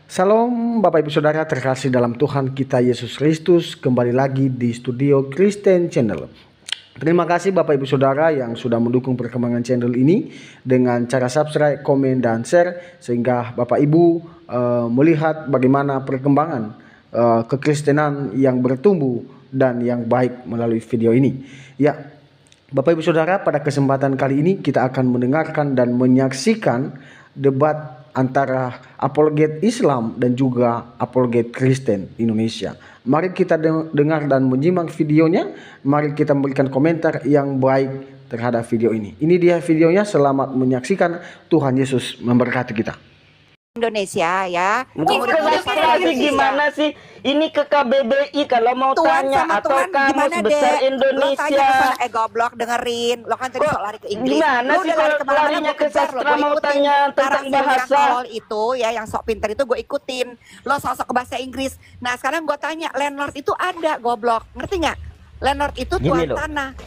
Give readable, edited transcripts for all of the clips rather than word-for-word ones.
Salam Bapak Ibu Saudara terkasih dalam Tuhan kita Yesus Kristus. Kembali lagi di studio Kristen Channel. Terima kasih Bapak Ibu Saudara yang sudah mendukung perkembangan channel ini dengan cara subscribe, komen, dan share, sehingga Bapak Ibu melihat bagaimana perkembangan kekristenan yang bertumbuh dan yang baik melalui video ini. Ya, Bapak Ibu Saudara, pada kesempatan kali ini kita akan mendengarkan dan menyaksikan debat antara apologet Islam dan juga apologet Kristen Indonesia. Mari kita dengar dan menyimak videonya. Mari kita memberikan komentar yang baik terhadap video ini. Ini dia videonya. Selamat menyaksikan. Tuhan Yesus memberkati kita. Indonesia ya. Gimana sih? Ini ke KBBI kalau mau Tuhan tanya sama atau Tuhan Kamus gimana Besar deh? Indonesia. Lo tanya sama goblok dengerin. Lo kan tadi sok lari ke Inggris. Gimana Lo sih udah lari kalau kemana-mana, larinya gua ke kejar lo. sastra Gua mau ikutin tanya tentang narasi yang bahasa. tolol itu ya, yang sok pinter itu gue ikutin. Lo sok ke bahasa Inggris. Nah sekarang gue tanya, landlord itu ada goblok, ngerti nggak? Landlord itu Gini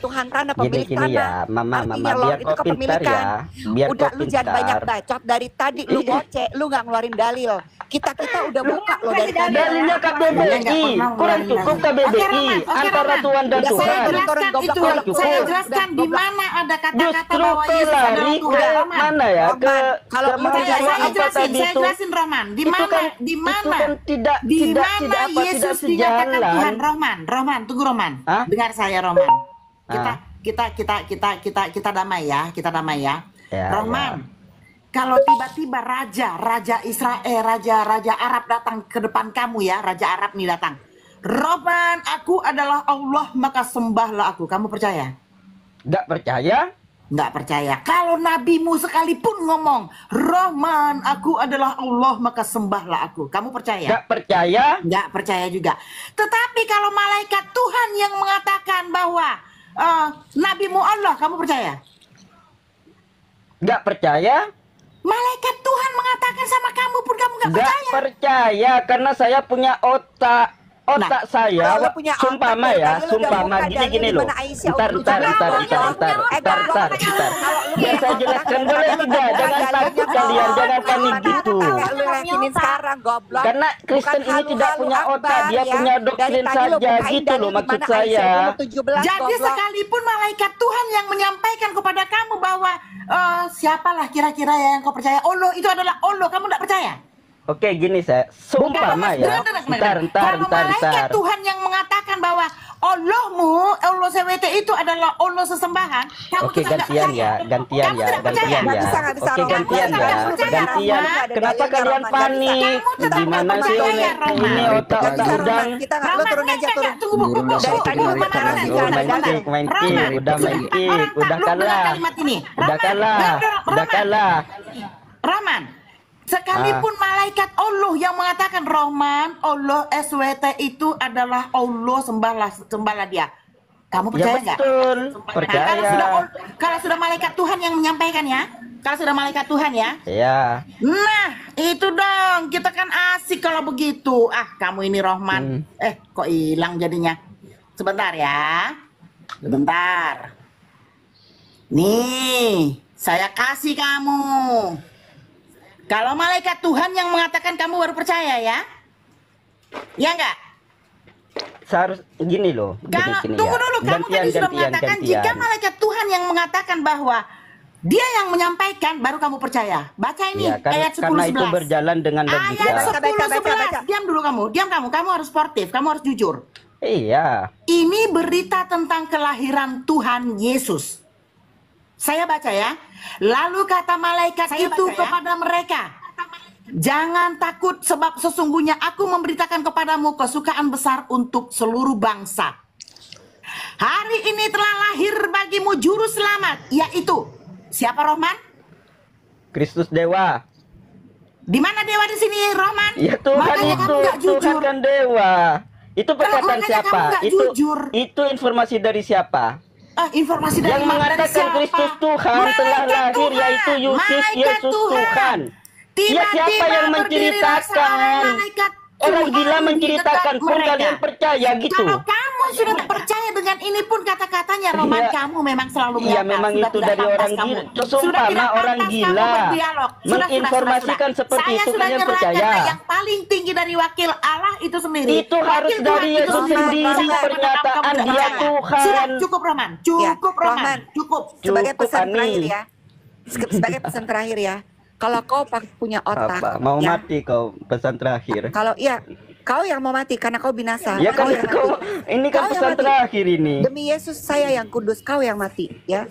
Tuhan tanah, pemilik gini tanah. ya, Mama, Artinya biar itu kau pintar kepemilikan. ya. Biar Udah kau lu jangan pintar. banyak bacot dari tadi. Lu ngoceh, lu nggak ngeluarin dalil. Kita udah buka lo dari tadi. Dalilnya KBBI, kurang cukup KBBI antara Tuhan dan Udah, saya Tuhan. turun-turun goblok, Itu goblok. saya Udah, jelaskan di goblok. mana ada kata-kata Justru bahwa kau Yesus adalah lari Tuhan. ke Roman. mana ya? Ke Kalau ke mau Saya mahasiswa apa jelasin, tadi saya itu? jelasin Roman. Di Itu mana? kan Di itu mana? kan tidak Di tidak mana tidak apa tidak Yesus dinyatakan Tuhan? sejalan. Roman, tunggu Roman. Hah? Dengar saya Roman. Ah. Kita damai ya, Ya, Roman. Kalau tiba-tiba raja Israel, raja Arab datang ke depan kamu ya, raja Arab nih datang. Roman, aku adalah Allah, maka sembahlah aku. Kamu percaya? Nggak percaya? Nggak percaya. Kalau nabimu sekalipun ngomong, Rahman, aku adalah Allah, maka sembahlah aku. Kamu percaya? Nggak percaya? Nggak percaya juga. Tetapi kalau malaikat Tuhan yang mengatakan bahwa nabimu Allah, kamu percaya? Nggak percaya? Malaikat Tuhan mengatakan sama kamu pun kamu nggak Nggak percaya. percaya karena saya punya otak saya, Kalau punya sumpama otak, ya, dari lu udah sumpama buka dalil gini di loh. mana Aisyah Ntar, udah biar goblok. saya jelaskan boleh tidak? Jangan takut kalian, jangan panik gitu. Lu yakinin sekarang goblok. Karena Kristen ini tidak punya otak, dia punya doktrin saja gitu loh maksud saya. Jadi sekalipun malaikat Tuhan yang menyampaikan kepada kamu bahwa siapalah kira-kira yang kau percaya, Allah itu adalah Allah, kamu nggak percaya? Oke gini saya, seumpama ya. Kalau malaikat Tuhan yang mengatakan bahwa Allahmu, Allah CWT itu adalah Allah sesembahan, kamu Oke tetap nggak gantian percaya? ya, gantian Kamu ya, tidak percaya? gantian ya. Nggak bisa, Oke Roman. gantian Kamu ya, tidak percaya, gantian. Roman. Kenapa kalian panik? Kamu tetap Gimana nggak sih percaya, ini Roman. otak-otak udang? Kita nggak, lu turun aja turun. Tunggu, Dari tadi lu Roman, narasi Oh, nggak ada dalil. main kick, udah main kick, udah kalah, udah kalah. Rahman, sekalipun malaikat Allah yang mengatakan Rahman, Allah SWT itu adalah Allah, sembahlah dia. Kamu Ya percaya nggak? betul, Nah, percaya. kalau sudah malaikat Tuhan yang menyampaikan ya, kalau sudah malaikat Tuhan ya. Ya, Nah, itu dong, kita kan asik kalau begitu. Ah, kamu ini Rahman. Kok hilang jadinya? Sebentar ya. Sebentar. Nih, saya kasih kamu. Kalau malaikat Tuhan yang mengatakan kamu baru percaya ya? Ya enggak? seharus gini loh. Kalau Gini tunggu ya. dulu, kamu tadi sudah mengatakan jika malaikat Tuhan yang mengatakan bahwa dia yang menyampaikan, baru kamu percaya. Baca ini Ya, ayat 10-11. karena itu berjalan dengan logika. Ayat 10-11. Diam dulu kamu harus sportif, kamu harus jujur. Iya. Ini berita tentang kelahiran Tuhan Yesus. Saya baca ya. Lalu kata malaikat itu kepada mereka, jangan takut sebab sesungguhnya aku memberitakan kepadamu kesukaan besar untuk seluruh bangsa. Hari ini telah lahir bagimu juru selamat, yaitu siapa, Rohman? Kristus Dewa. Di mana dewa di sini, Rohman? Ya Tuhan Makanya itu, kamu nggak Tuhan jujur. kan Dewa. Itu perkataan makanya kamu siapa? nggak jujur. Itu informasi dari siapa? Informasi dari Yang mengatakan siapa? Kristus Tuhan telah Malaikat lahir, yaitu Yesus Tuhan. Ya siapa yang menceritakan? Orang gila menceritakan pun kalian percaya gitu. Kalau kamu sudah percaya dengan ini pun kata-katanya, Roman, Iya. kamu memang selalu Iya, mengakal. memang Sudah itu tidak dari pantas orang kamu. gila. Sudah Seumpama tidak orang pantas gila kamu berdialog. menginformasikan seperti Saya itu, sudah kalian nyerahkan percaya? yang paling tinggi dari wakil Allah itu sendiri. Itu harus Wakil dari Tuhan itu Yesus sendiri, Bagaimana pernyataan kamu tidak Dia percaya? Tuhan. Sudah cukup, Roman. Cukup, Ya, Roman. Cukup. Sebagai Cukup, pesan Ani. terakhir ya. Sebagai pesan terakhir ya. Kalau kau punya otak, Apa? Mau ya, mati kau, pesan terakhir. kalau iya, kau yang mau mati karena kau binasa. Ya kan Kau yang kau, mati. ini kan Kau yang pesan mati. terakhir ini. Demi Yesus saya yang kudus, kau yang mati, ya.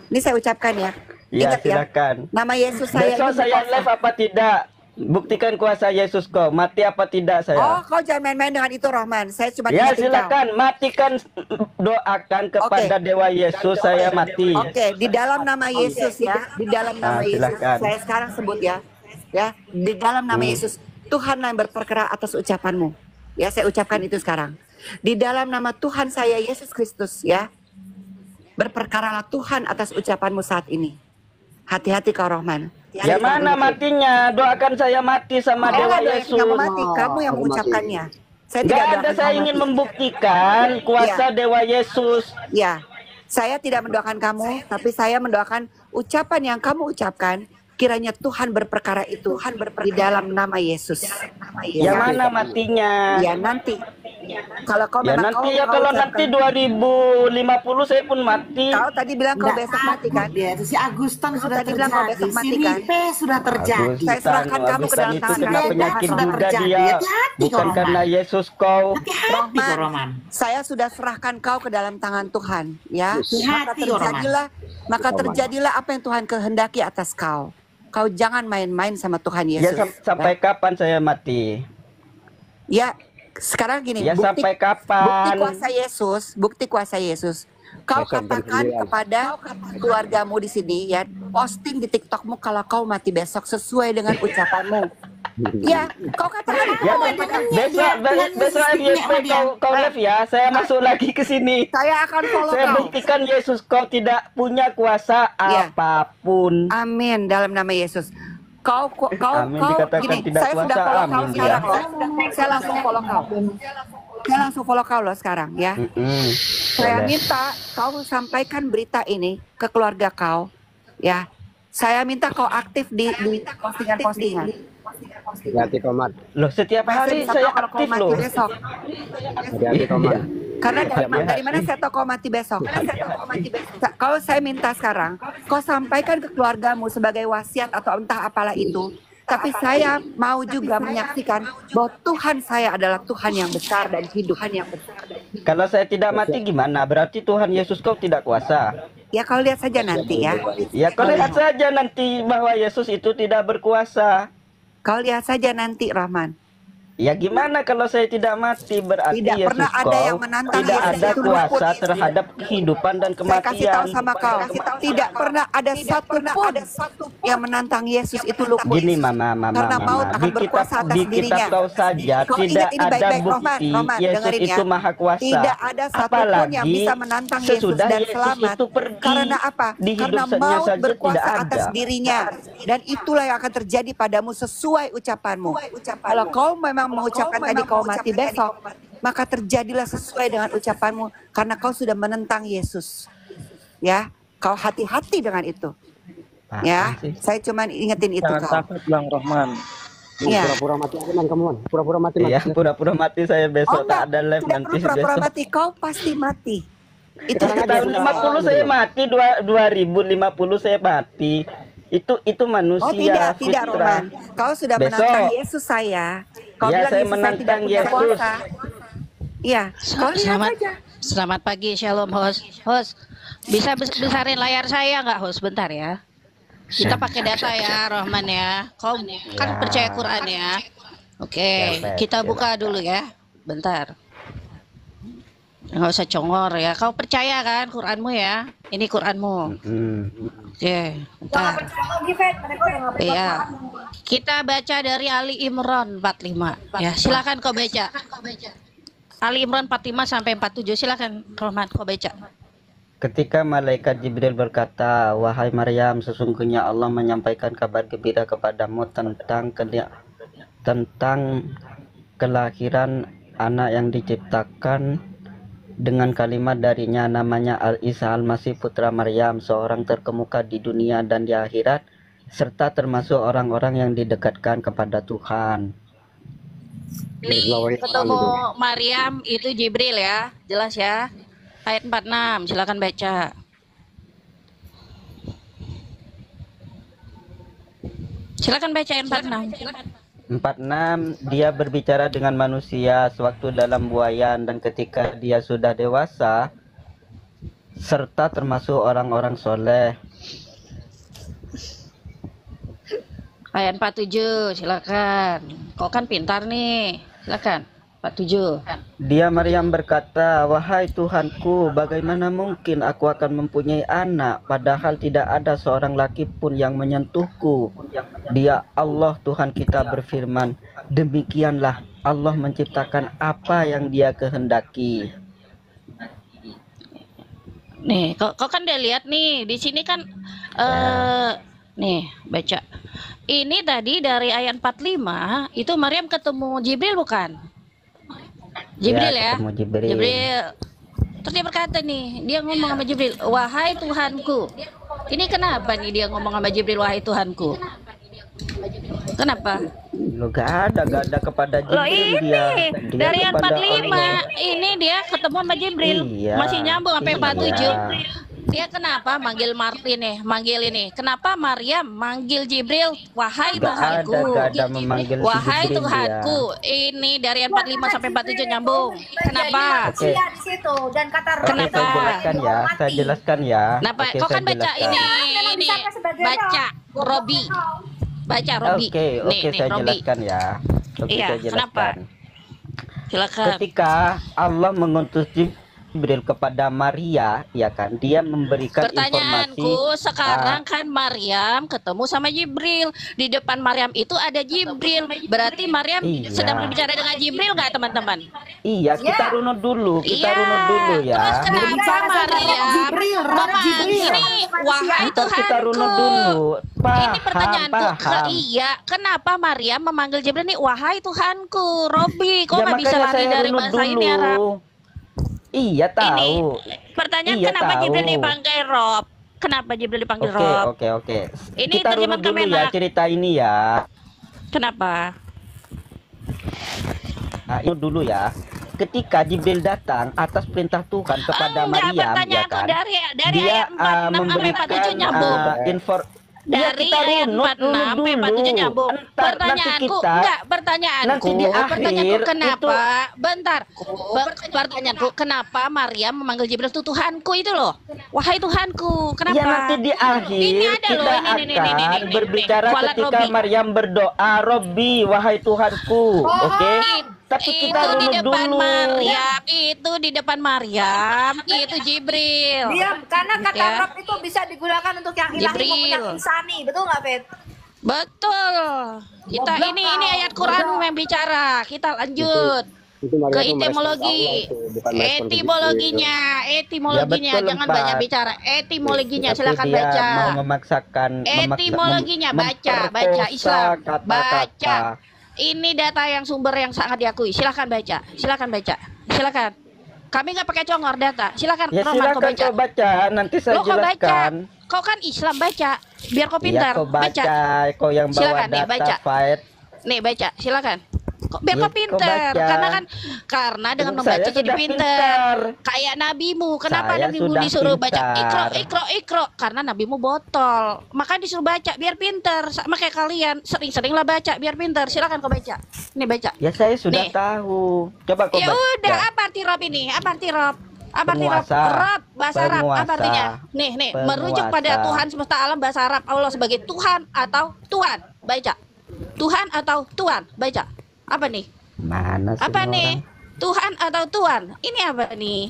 Ini saya ucapkan ya. Ya, Ingat ya. silakan. Nama Yesus saya Besok ini saya berkuasa. live apa tidak? Buktikan kuasa Yesus kau. Mati apa tidak Oh, saya? kau jangan main-main dengan itu, Rohman. Saya cuma Ya ingatin kau. silakan, matikan, doakan kepada Dewa Yesus saya mati. Oke, di dalam nama Yesus ya, di dalam nama Yesus. silakan. Saya sekarang sebut ya, di dalam nama Yesus. Tuhan yang berperkara atas ucapanmu. Ya, saya ucapkan itu sekarang. Di dalam nama Tuhan saya Yesus Kristus ya, berperkaralah Tuhan atas ucapanmu saat ini. Hati-hati kau, Rohman. Ya mana matinya? Doakan saya mati sama Dewa Ada Yesus. yang mau mati, kamu yang mengucapkannya. Saya tidak Gak ada, doakan saya kamu ingin mati. membuktikan kuasa Dewa Yesus. Ya, saya tidak mendoakan kamu, tapi saya mendoakan ucapan yang kamu ucapkan. Kiranya Tuhan berperkara itu di dalam nama Yesus. Ya mana matinya? Ya nanti. Kalau kau Ya memang nanti kau, ya kau kalau ucapkan- nanti 2050 saya pun mati. Kau tadi bilang kau Nggak besok mati kan? Dia itu si Agustan sudah tadi bilang kau terjadi, besok si mati kan? Ripe sudah terjadi. Saya serahkan kamu ke Agustan dalam itu tangan kena kamu. penyakit Sudah juga terjadi. dia. Hati-hati kau, Bukan Roman. karena Yesus kau. Hati-hati kau, Roman. Saya sudah serahkan kau ke dalam tangan Tuhan, ya. Maka Hati, Roman. terjadilah apa yang Tuhan kehendaki atas kau. Kau jangan main-main sama Tuhan Ya Yesus. sampai kapan saya mati? Ya, sekarang gini, Ya sampai kapan? bukti kuasa Yesus. Kau katakan kepada keluargamu di sini ya, posting di TikTokmu kalau kau mati besok sesuai dengan ucapanmu. Ya, kau katakan Ya itu. besok FYP kau live ya. Saya masuk lagi ke sini. Saya akan follow Saya kau. buktikan Yesus kau tidak punya kuasa Ya. apapun. Amin dalam nama Yesus. Kau Amin, dikatakan gini, tidak saya sudah kuasa, follow kau amin dia. sekarang loh. Saya langsung follow kau. Saya langsung follow kau loh sekarang ya. Saya Boleh. minta kau sampaikan berita ini ke keluarga kau, ya. Saya minta kau aktif di postingan-postingan. Hati-hati tomat, Loh setiap hari saya kalau kau aktif mati loh. besok. hati-hati tomat. Karena dari mana saya tahu kau mati besok? Kau saya minta sekarang, kau sampaikan ke keluargamu sebagai wasiat atau entah apalah itu. Tapi saya mau juga menyaksikan bahwa Tuhan saya adalah Tuhan yang besar dan hidup. Kalau saya tidak mati gimana? Berarti Tuhan Yesus kau tidak kuasa. Ya kau lihat saja nanti ya. Ya kau lihat saja nanti bahwa Yesus itu tidak berkuasa. Kau lihat saja nanti, Rahman. Ya gimana kalau saya tidak mati? Berarti Tidak Yesus pernah ada kau yang menantang tidak Yesus ada itu kuasa luput. terhadap kehidupan dan Saya kasih tahu kematian. sama kau, tidak pernah ada satu pun yang menantang Yesus itu luput. Gini mama, Karena maut akan berkuasa atas di kitab dirinya. kau saja Kau tidak ingat ini ada baik-baik, bukti Roman, Yesus dengerin ya. itu maha kuasa. Tidak ada satupun yang bisa menantang Yesus sesudah dan Yesus selamat. itu pergi, Karena apa? di Karena hidupnya maut saja berkuasa tidak atas ada. dirinya. Dan itulah yang akan terjadi padamu sesuai ucapanmu. Kalau kau memang mengucapkan tadi kau mati besok, maka terjadilah sesuai dengan ucapanmu. Karena kau sudah menentang Yesus. Ya, kau hati-hati dengan itu. Ya, Apaan sih? saya cuma ingetin itu Jangan kau. takut Bang Rohman. Ya. Pura-pura mati aja man, kamu man. Pura-pura mati man. Iya, pura-pura mati saya besok enggak, tak ada live tidak nanti perlu pura-pura besok. mati, kau pasti mati. Itu Tahun 50 saya mati, 2050 saya mati. Itu manusia. Oh tidak, tidak fitrah. Roman. Kau sudah Besok. menantang Yesus saya. Kau Ya, bilang saya Yesus saya tidak menantang punya Yesus. kuasa. Iya, kau lihat Selamat aja. selamat pagi, Shalom host. Host, bisa besarin layar saya nggak host? Bentar ya. Kita pakai data ya, Rohman ya. Kau kan percaya Quran ya. Oke, kita buka dulu ya. Bentar. Nggak usah congor ya. Kau percaya kan Quranmu ya? Ini Quranmu. Oke, bentar. Iya. Kita baca dari Ali Imran 45. Ya, silakan kau baca. Ali Imran 45 sampai 47. Silakan Rohman kau baca. Ketika malaikat Jibril berkata, "Wahai Maryam, sesungguhnya Allah menyampaikan kabar gembira kepadamu tentang kelahiran anak yang diciptakan dengan kalimat darinya namanya Al-Isa Al-Masih putra Maryam, seorang terkemuka di dunia dan di akhirat, serta termasuk orang-orang yang didekatkan kepada Tuhan. Nih, ketemu Maryam itu Jibril ya, jelas ya. Ayat 46, silakan baca. Silakan baca ayat 46. 46, dia berbicara dengan manusia sewaktu dalam buayan dan ketika dia sudah dewasa, serta termasuk orang-orang soleh. Ayat 47, silakan. Kau kan pintar nih, silakan. 47. Dia Maryam berkata, wahai Tuhanku, bagaimana mungkin aku akan mempunyai anak padahal tidak ada seorang laki pun yang menyentuhku. Dia Allah Tuhan kita berfirman, demikianlah Allah menciptakan apa yang dia kehendaki. Nih, kau kan udah lihat nih, di sini kan nih, baca. Ini tadi dari ayat 45, itu Maryam ketemu Jibril bukan? Jibril ya? Ketemu Jibril. Jibril. Terus dia berkata nih, dia ngomong sama Jibril, wahai Tuhanku. Ini kenapa nih dia ngomong sama Jibril, wahai Tuhanku? Kenapa? Lo gak ada kepada Jibril. Loh ini dia dari ayat kepada 45 Allah. ini dia ketemu sama Jibril. Iya, Masih nyambung sampai iya. 47. Dia kenapa manggil Martin nih, manggil ini? Kenapa Maryam manggil Jibril, wahai Tuhanku? Gak ada memanggil si Wahai Jibril Tuhanku. dia. Ini dari ayat 45 sampai 47 nyambung. Kenapa? Oke. Di situ dan kata roh Kenapa? Saya jelaskan ya, saya jelaskan ya. Kenapa? Oke, Kau saya kan baca jelaskan. ini baca Robi. Baca Robi. Oke, Nih, saya Robi. jelaskan ya. Oke, Iya, saya jelaskan. kenapa? Silakan. Ketika Allah mengutus Jibril kepada Maria, ya kan, dia memberikan Pertanyaanku informasi. sekarang kan Maryam ketemu sama Jibril. Di depan Maryam itu ada Jibril. Berarti Maryam Iya. sedang berbicara dengan Jibril nggak teman-teman? Iya, kita runut dulu, kita runut dulu ya. Terus kenapa Maryam Jibril, memanggil ini wahai Kita runut Tuhanku? dulu. Ini pertanyaanku, Paham. iya, kenapa Maryam memanggil Jibril ini wahai Tuhanku? Robi, kok Ya, nggak bisa makanya lari saya dari runut bahasa ini Arab? Iya tahu. Pertanyaan Iya, kenapa tahu. Jibril dipanggil Rob? Kenapa Jibril dipanggil Oke, Rob? oke. Ini Kita terjemahan runut dulu ya Kemenak. cerita ini ya. Kenapa? Nah, itu dulu ya. Ketika Jibril datang atas perintah Tuhan kepada Enggak, Maryam, ya pertanyaanku kan? dari Dia ayat 46 sampai memberikan 47 nyambung. Ya, Dari kita ayat runut 46 sampai 47 nyambung. Nanti Pertanyaanku, kita enggak, pertanyaanku, nanti di akhir pertanyaanku kenapa? itu- Bentar. Pertanyaanku, kenapa Maryam memanggil Jibril itu Tuhanku itu loh? Wahai Tuhanku, kenapa? Ya nanti di akhir Ini ada kita loh, ini, akan berbicara Kualat ketika Robi. Maryam berdoa, Robbi, wahai Tuhanku. Oke? Tapi kita Itu di runut depan dulu. Maryam, itu di depan Maryam, itu Jibril. Diam, karena kata Ya. rob itu bisa digunakan untuk yang ilahi maupun yang Jibril. insani, betul nggak, Fit? Betul. Kita ini ayat Quran yang bicara. Kita lanjut Itu Maria ke itu merespons etimologi. Allah itu, bukan merespons Etimologinya, etimologinya, Ya, betul, jangan Pak. banyak bicara. Etimologinya, Tapi silakan dia baca. mau memaksakan Etimologinya baca Islam, kata-kata. baca. Ini data yang sumber yang sangat diakui. Silakan baca, silakan. Kami nggak pakai congor data. Silakan, Ya Roman, silakan kau baca, nanti saya Lo kau baca, jelaskan. kau kan Islam baca, biar kau Ya pintar. kau baca, kau yang bawa Silakan nih, data baca. fight. Nih baca, silakan. Biar Ya, kau pintar, kau baca. karena dengan Saya membaca jadi sudah pintar. Kayak nabimu, kenapa Saya nabimu sudah disuruh baca pintar. ikro? Karena nabimu botol, maka disuruh baca biar pintar. Sama kayak kalian, sering-seringlah baca biar pintar. Silakan kau baca. Nih baca. Ya saya sudah Nih. tahu. Coba kau Ya baca. udah, apa arti rob ini? Apa arti rob? Apa arti rob? Penguasa. Rob bahasa Arab, apa Penguasa. artinya? Nih, merujuk pada Penguasa. Tuhan semesta alam bahasa Arab. Allah sebagai Tuhan atau Tuhan. Baca. Tuhan atau Tuhan. Baca. Apa nih? Mana Apa semua nih? orang? Tuhan atau Tuhan? Ini apa nih?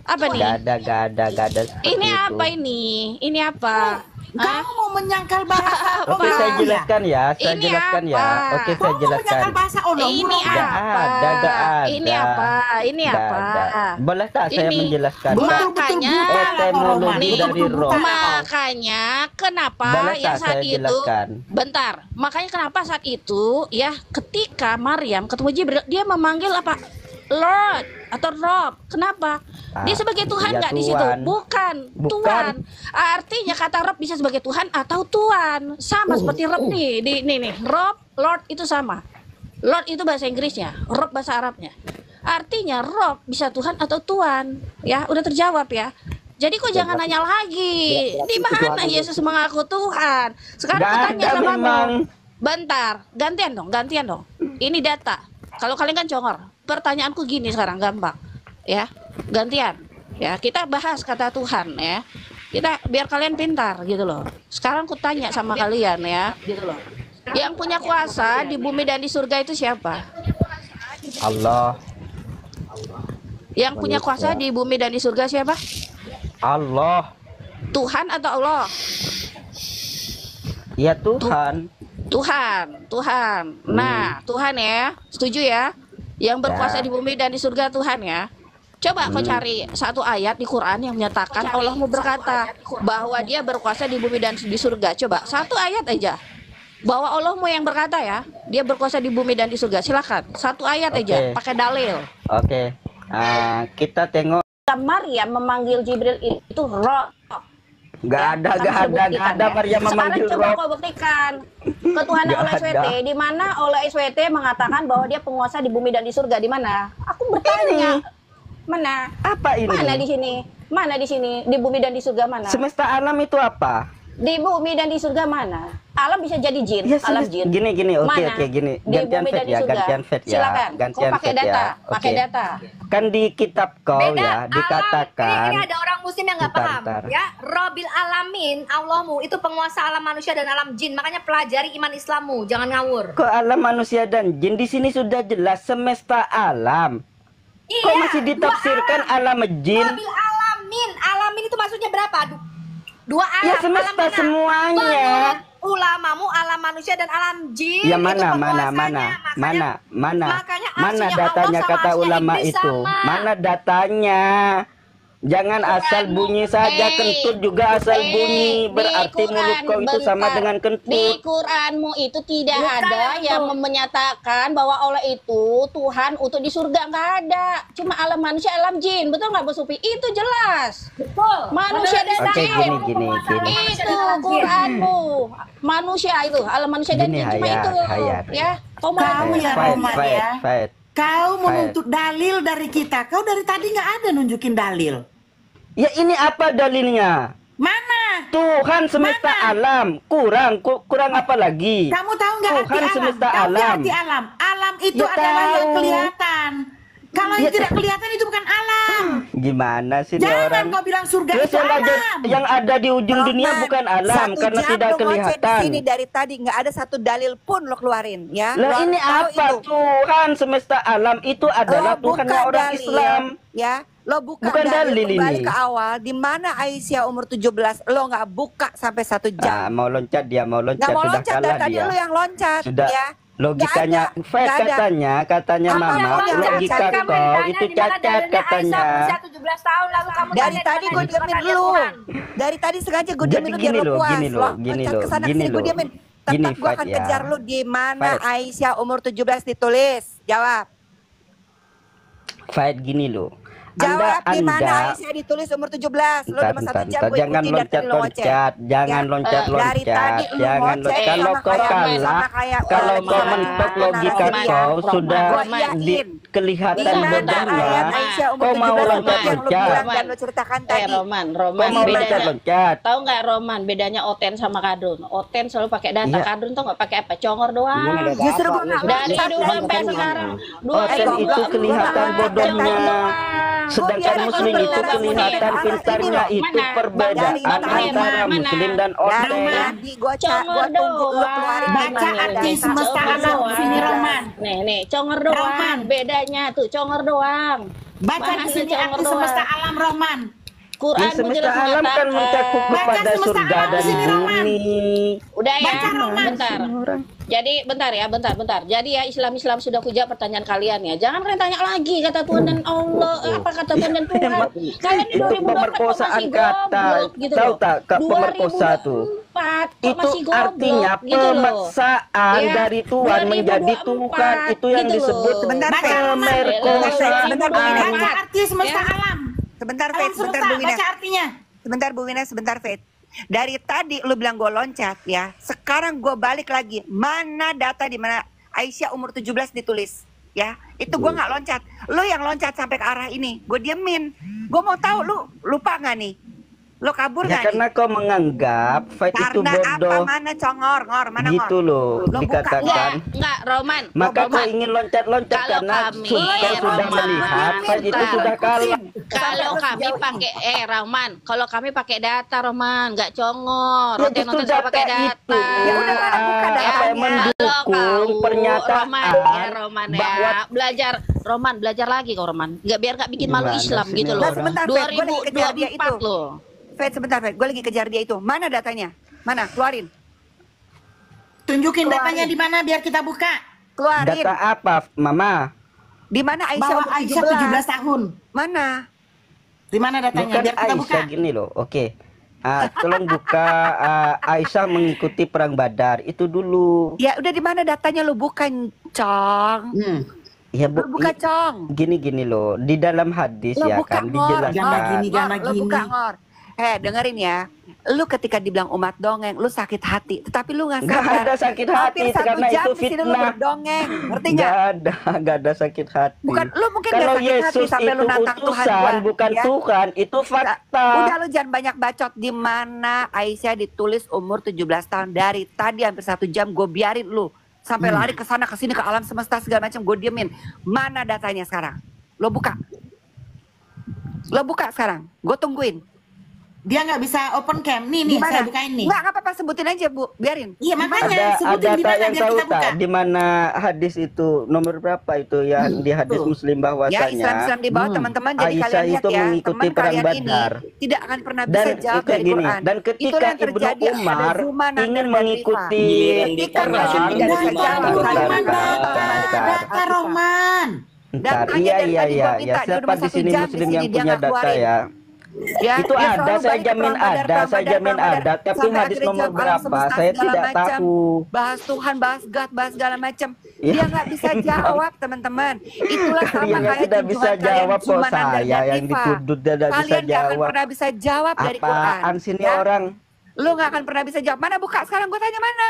Apa nih? Gak ada seperti Ini itu. apa ini? Ini apa? Hah? Kamu mau menyangkal bahasa Oke, Allah saya ya? jelaskan ya. Saya Ini jelaskan ya. apa? Oke, saya Kamu mau jelaskan. menyangkal bahasa Allah? Ini Nggak apa? ada. Ini apa? Ini Nggak apa? ada. Boleh tak saya Ini. menjelaskan? Betul, Pak? betul, Makanya buta lah kau, etimologi Roman. nih, dari roh. Makanya kenapa Boleh yang tak saat saya itu jelaskan? bentar. Makanya kenapa saat itu ya ketika Maryam ketemu Jibril dia memanggil apa? Lord atau Rob. Kenapa? Dia sebagai Tuhan Ya nggak di situ? Tuhan. Bukan, Bukan. Tuhan. Artinya kata Rob bisa sebagai Tuhan atau Tuhan. Sama seperti Rob nih. Rob, Lord itu sama. Lord itu bahasa Inggrisnya, Rob bahasa Arabnya. Artinya Rob bisa Tuhan atau Tuhan. Ya, udah terjawab ya. Jadi kok jangan nanya lagi. Di mana Yesus mengaku Tuhan? Sekarang Nggak aku tanya ada sama memang. kamu. Bentar, gantian dong. Ini data. Kalau kalian kan congor. Pertanyaanku gini sekarang gampang. Ya, gantian. Ya, kita bahas kata Tuhan ya. Kita biar kalian pintar gitu loh. Sekarang aku tanya sama kalian ya, gitu loh. Yang punya kuasa di bumi dan di surga itu siapa? Allah. Yang punya kuasa di bumi dan di surga siapa? Allah. Tuhan atau Allah? Ya Tuhan. Tuhan. Nah, Tuhan ya, setuju ya? Yang berkuasa Ya. di bumi dan di surga Tuhan ya. Coba kau cari satu ayat di Quran yang menyatakan Allah mau berkata bahwa dia berkuasa di bumi dan di surga. Coba satu ayat aja. Bahwa Allah mau yang berkata ya, dia berkuasa di bumi dan di surga. Silakan, satu ayat aja, Oke. pakai dalil. Oke. Kita tengok. Maryam memanggil Jibril itu roh. Nggak ada Maryam memanggil Sekarang coba roh. kau buktikan ketuhanan Nggak oleh SWT. ada. Di mana oleh SWT mengatakan bahwa dia penguasa di bumi dan di surga? Di mana? Aku bertanya. Mana? Apa ini? Mana di sini? Mana di sini? Di bumi dan di surga mana? Semesta alam itu apa? Di bumi dan di surga mana? Alam bisa jadi jin, Ya, alam jin. gini, oke, Mana? gini. Di Gantian bumi fact dan di ya, surga. gantian fact ya. Silakan. Kau Gantian pakai fact data, ya. pakai Oke. data. Kan di kitab kau Beda ya alam. dikatakan. Ini ada orang muslim yang nggak Bentar, paham. bentar. Ya, Robil alamin, Allahmu itu penguasa alam manusia dan alam jin. Makanya pelajari iman Islammu, jangan ngawur. Kok alam manusia dan jin di sini sudah jelas semesta alam. Kok Iya, masih ditafsirkan alam jin? Robil alamin itu maksudnya berapa? Dua alam. Ya semesta alam mana? semuanya. Menurut ulamamu alam manusia dan alam jin. Ya itu mana penguasanya. Makanya arsinya datanya Allah sama kata arsinya ulama iblis itu? sama. Mana datanya? Jangan asal bunyi saja, kentut juga asal bunyi. Berarti mulut kau itu sama dengan Di kentut. Quranmu itu tidak Bukan ada itu. yang menyatakan bahwa Allah itu Tuhan untuk di surga, nggak ada. Cuma alam manusia, alam jin, betul nggak Bu Supi? Itu jelas. Betul. Manusia dan Oke, jin. gini. Itu Quranmu. Manusia itu, alam manusia dan Gini, jin cuma Hayat, itu. Hayat. Ya, kau Kamu ya, Roman ya. Fight. Kau menuntut dalil dari kita. Kau dari tadi nggak ada nunjukin dalil. Ya ini apa dalilnya? Mana? Tuhan semesta alam. Kurang apa lagi? Kamu tahu nggak arti Tuhan alam? semesta Tahu nggak alam. arti alam? Alam itu Ya, adalah yang tahu. kelihatan. Kalau yang Ya, tidak kelihatan itu bukan alam. Gimana sih ini Jangan orang? kau bilang surga Terus itu alam. yang ada di ujung dunia Roman, bukan alam satu karena jam tidak lu ngoceh kelihatan. di sini dari tadi nggak ada satu dalil pun lo keluarin ya. Lah Lo ini tahu apa? itu. Tuhan semesta alam itu adalah Lo Tuhannya buka orang dalil, Islam. ya. Lo buka Bukan dalil kembali ini. ke awal di mana Aisyah umur 17 lo nggak buka sampai 1 jam. Mau loncat dia, mau loncat Nggak mau sudah loncat kalah dari tadi dia. lo yang loncat Sudah ya. logikanya Nggak ada, fair nggak ada. katanya Apa mama, yang loncat? logika Kamu kau ditanya itu di mana cacat dalilnya katanya. Aisyah berusia 17 tahun lalu kamu Dari tanya tadi di gue mana diamin dalilnya lu. Quran. Dari tadi sengaja gue Jadi diamin lu biar gini lo loh, puas. gini loh, Lo gini loncat loh, kesana gini kesini gue loh. diamin. Gini, Tetap gue akan Fat, ya. kejar lu di mana Fat. Aisyah umur 17 ditulis. Jawab. Fight gini loh. Jawab di mana Anda Aisyah ditulis umur 17. Lo Bentar, cuma 1 jam gue jangan ikutin dari tadi lo ngoceh. loncat-loncat, jangan Ya. loncat-loncat, Dari tadi lu jangan ngoceh loncat. Kalau sama kau kayak- kalah, sama kayak kalau orang kau Islam. mentok Benar, logika Roman. kau sudah Gua iyain. kelihatan Di mana bodohnya. ayat Aisyah umur Kau mau 17 yang lo loncat-loncat, bilang dan lo ceritakan tadi. Roman, kau mau bedanya. loncat-loncat. Tahu nggak Roman bedanya Oten sama Kadrun? Oten selalu pakai data, Iya. Kadrun tuh nggak pakai apa? Congor doang. Justru gue nggak Dari loncat dulu dari sampai tadi. sekarang. Oten itu kelihatan bodohnya. Sedangkan muslim itu kelihatan pintarnya. Itu perbedaan antara muslim dan Dari Oten. tadi gue tunggu lo keluarin Baca di mana arti data. semesta alam di sini, Roman. Nih, congor doang. Roman. Bedanya tuh congor doang. Baca di sini arti semesta alam, Roman. Quran Ya, semesta alam kan mencakup Baca kepada semesta surga alam dan di sini, Roman. bumi. Udah ya, Baca, Roman. bentar. Jadi bentar. Jadi ya Islam sudah kujawab pertanyaan kalian ya. Jangan kalian tanya lagi kata Tuhan dan Allah. Apa kata Tuhan dan Tuhan? Kalian di Itu 2024 kok pemerkosaan masih kata. goblok gitu Tahu loh. tak, Kak, pemerkosa tuh. 2024 kok Itu masih goblok artinya gitu loh. pemaksaan Ya, dari Tuhan menjadi 2024 Tuhan. Itu yang gitu disebut loh. Sebentar, Baca, Roman. pemerkosaan. Baca arti semesta Ya. alam. Sebentar, Alam Faith. Sebentar, semesta, Bu Wina. baca artinya. Sebentar, Bu Wina. Sebentar, Faith. Dari tadi lu bilang gue loncat ya. Sekarang gue balik lagi. Mana data di mana Aisyah umur 17 ditulis? Ya, itu gue nggak loncat. Lu yang loncat sampai ke arah ini. Gue diemin. Gue mau tahu lu lupa nggak nih? Lo kabur Ya nggak karena nih? kau menganggap Faith itu Karena apa? bodoh. Mana congor, ngor, mana Gitu ngor? loh Lo buka. dikatakan. Enggak, Roman. Maka Roman. kau ingin loncat-loncat Kalau karena kami- kau Lo yang sudah Roman. melihat Faith itu Bentar. sudah kalah. Kalau kami pakai Roman, kalau kami pakai data Roman, nggak congor. Ya Nonton justru suka pakai data itu data. Ya udah, mana buka apa yang datanya. mendukung pernyataan Roman ya, Roman ya. bahwa Belajar Roman, belajar lagi kok Roman. Nggak biar nggak bikin malu Gimana Islam sih gitu ini loh. Nah, sebentar, Fred, gua lagi kejar dia itu. 2024 loh. Faith, sebentar, Faith. Gue lagi kejar dia itu. Mana datanya? Mana? Keluarin. Tunjukin Keluarin. datanya di mana biar kita buka. Keluarin. data apa, Mama? Di mana Aisyah Bahwa umur Aisyah 17 tahun. Mana? Di mana datanya Bukan biar kita buka. Aisyah gini loh. Oke. Tolong buka Aisyah mengikuti perang Badar itu dulu. Ya udah, di mana datanya lu bukan, Cong? Ya Lu buka, Cong. gini loh. Di dalam hadis Lo ya buka, kan Ngor. dijelaskan. Gana gini, Ngor, gana lo buka, gini. Ngor. Dengerin ya. Lu ketika dibilang umat dongeng, lu sakit hati. Tetapi lu nggak Nggak sadar. ada sakit Hampir hati, 1 karena jam itu di sini lu fitnah. berdongeng. Ngerti nggak? Gak ada sakit hati. Bukan, lu mungkin Kalau nggak sakit hati Yesus sampai lu itu nantang Tuhan utusan, gua, bukan ya. Tuhan, itu fakta. Udah, lu jangan banyak bacot. Di mana Aisyah ditulis umur 17 tahun. Dari tadi hampir 1 jam gue biarin lu. Sampai lari ke sana ke sini ke alam semesta segala macam, gue diemin. Mana datanya sekarang? Lo buka. Lo buka sekarang. Gue tungguin. Dia nggak bisa open cam. Nih, saya bukain nih. Nggak apa-apa, sebutin aja, Bu. Biarin. Iya, makanya Ada sebutin di tak mana yang biar tahu kita buka. tak di mana hadis itu nomor berapa itu ya di hadis tuh. Muslim Ya, bahwasanya Islam di bawah teman-teman. Jadi Aisyah kalian lihat itu ya, mengikuti teman perang kalian ini Badar. tidak akan pernah Dan bisa jawab itu dari gini, Quran. dan ketika Itulah yang Ibnu terjadi Umar pada Zuma dan ingin Rifa. mengikuti Ketika perang, kalian tidak bisa Roman, jawab, itu kalian Roman, akan data, data Roman. Ntar, makanya iya dari iya tadi iya gua minta, ya dia udah siapa di 1 sini jam di Muslim sini, yang dia punya nggak data keluarin. ya. Ya, Itu dia ada, selalu saya balik ke jamin perang Badar, ada, perang saya Badar, jamin perang Badar. ada, tapi Sampai hadis akhirnya nomor jawab alam berapa semesta saya segala tidak macam. tahu. Bahas Tuhan, bahas God, bahas segala macam. Ya. Dia nggak bisa jawab, teman-teman. Itulah sama Kalian yang kayak tidak bisa junjungan kalian jawab kok, Zuma Nandar saya dan yang Rifa. dituduh tidak bisa Kalian nggak akan jawab. pernah bisa jawab dari Quran. Apaan sini ya? orang? Lu nggak akan pernah bisa jawab. Mana buka sekarang? Gue tanya mana?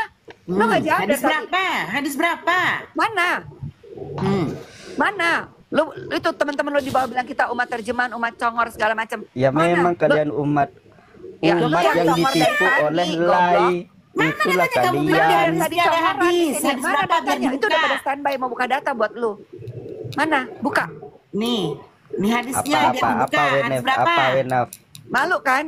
Lu nggak jawab Hadis dari tadi. berapa? Hadis berapa? Mana? Hmm. Mana? Lu itu teman-teman lu di bawah bilang kita umat terjemahan, umat congor segala macam. Ya Mana? memang Lu- kalian umat Ya, lu umat yang yang congor dari ditipu tadi, oleh goblok. lay. Mana Itulah katanya kamu bilang kalian. dari Tadi Ada congoran hadis. di sini. Hadis Mana berapa biar datanya? Itu udah dibuka? pada standby mau buka data buat lu. Mana? Buka. Nih hadisnya Apa biar apa dibuka. apa Hadis Wenef berapa? apa Wenaf. Malu kan?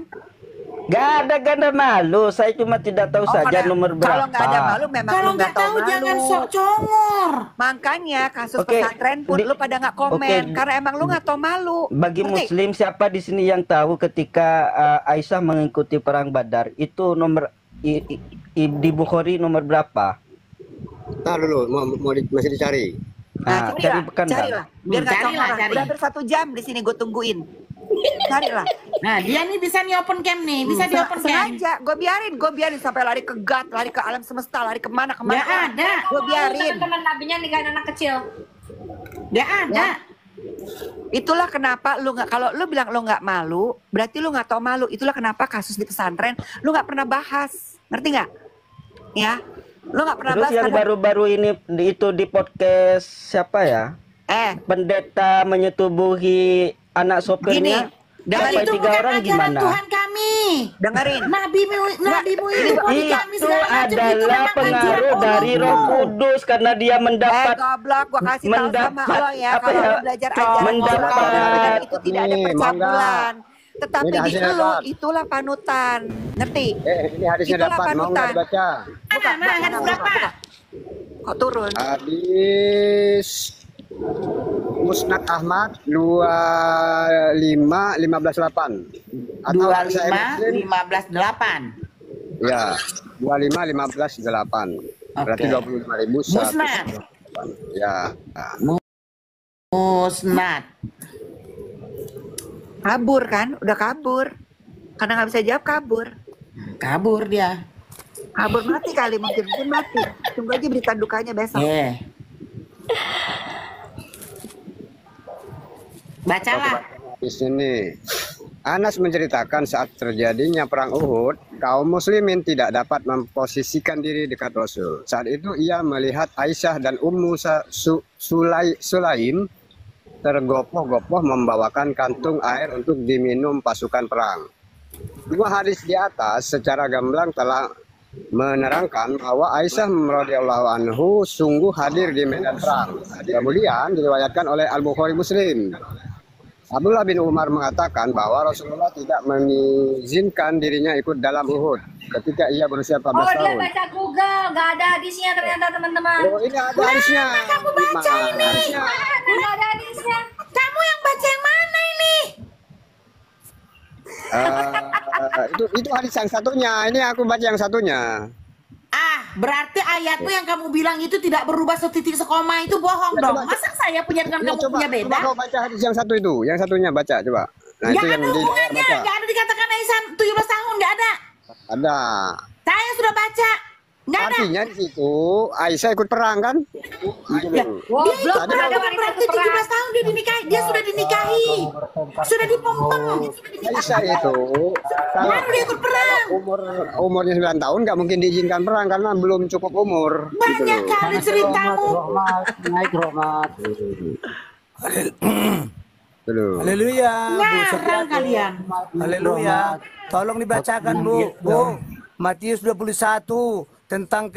Gak ada ganda malu. Saya cuma tidak tahu saja nomor berapa. Kalau nggak ada malu memang Kalau lu nggak tahu malu. jangan sok congor. Makanya kasus Oke, pesantren pun di- lu pada nggak komen oke. karena emang lu nggak tahu malu. Bagi Ngerti? Muslim siapa di sini yang tahu ketika Aisyah mengikuti perang Badar itu nomor di Bukhari nomor berapa? Ntar dulu, masih dicari. Nah, cari bukan carilah. Biar nggak Carilah, congoran. cari. Udah hampir 1 jam di sini gue tungguin. Carilah. Nah, dia nih bisa nih open cam nih, bisa di open cam. Sengaja, gue biarin sampai lari ke God, lari ke alam semesta, lari kemana. Nggak ada. Gue biarin. Teman nabinya nikahin anak kecil. Nggak ada. Itulah kenapa lu nggak, kalau lu bilang lu nggak malu, berarti lu nggak tahu malu. Itulah kenapa kasus di pesantren lu nggak pernah bahas, ngerti nggak? Ya, lu nggak pernah Terus bahas. yang karena- baru-baru ini itu di podcast siapa ya? Pendeta menyetubuhi anak Gini, sopirnya. dengerin. Sampai Itu 3 bukan orang ajaran gimana? Tuhan kami. dengerin. Nabimu itu bagi kami Itu segala macam. Itu adalah memang pengaruh ajaran dari Allah. Roh Kudus karena dia mendapat Goblok, gua kasih tahu sama mendapat lo ya, apa kalau ya, lo belajar ajaran mendapat- Allah itu tidak ada Nih, percabulan. Tetapi Ini di hasilnya, lu Pak. itulah panutan, ngerti? Ini hadisnya Itulah dapat, mau panutan. nggak dibaca? Mana hadis berapa? Kok turun? Hadis Musnad Ahmad 25.15.8 atau Sahih 25 Muslim 15 8. ya 25.15.8 berarti 25.100 Musnad. ya. Musnad. Kabur kan? Udah kabur. Karena nggak bisa jawab kabur. Kabur dia. Kabur mati kali mungkin mati. Tunggu aja berita dukanya besok. Bacalah. Di sini Anas menceritakan saat terjadinya perang Uhud, kaum muslimin tidak dapat memposisikan diri dekat Rasul. Saat itu ia melihat Aisyah dan Ummu Sulaim tergopoh-gopoh membawakan kantung air untuk diminum pasukan perang. Dua hadis di atas secara gamblang telah menerangkan bahwa Aisyah radhiyallahu anhu sungguh hadir di medan perang. Kemudian diriwayatkan oleh Al-Bukhari Muslim. Abdullah bin Umar mengatakan bahwa Rasulullah tidak mengizinkan dirinya ikut dalam Uhud ketika ia berusia 14 Oh, dia tahun. baca Google, nggak ada hadisnya ternyata teman-teman. Oh, ini ada hadisnya. Kamu baca ini. Hadisnya. Nggak ada hadisnya. Kamu yang baca yang mana ini? Itu hadis yang satunya. Ini aku baca yang satunya. Berarti ayatmu yang kamu bilang itu tidak berubah setitik sekoma itu bohong dong. Masa saya punya dengan kamu punya beda? Coba kau baca hadis yang satu itu. Yang satunya baca coba. Nah, Gak itu yang ada hubungannya, baca. gak ada dikatakan Aisyah 17 tahun, gak ada. Ada. Saya sudah baca, gak ada. Artinya di situ Aisyah ikut perang kan? Ya, Wow, dia belum ikut pernah perang ada bukan wanita berarti ikut perang. 17 tahun dia dinikahi. Dia sudah dinikahi, sudah dipempem. Aisyah itu kalau Baru dia ikut perang. umurnya 9 tahun nggak mungkin diizinkan perang karena belum cukup umur. Gitu Banyak loh. kali ceritamu. Gitu loh. Haleluya. Ngarang kalian. Haleluya. Tolong dibacakan Bu. Matius 21 tentang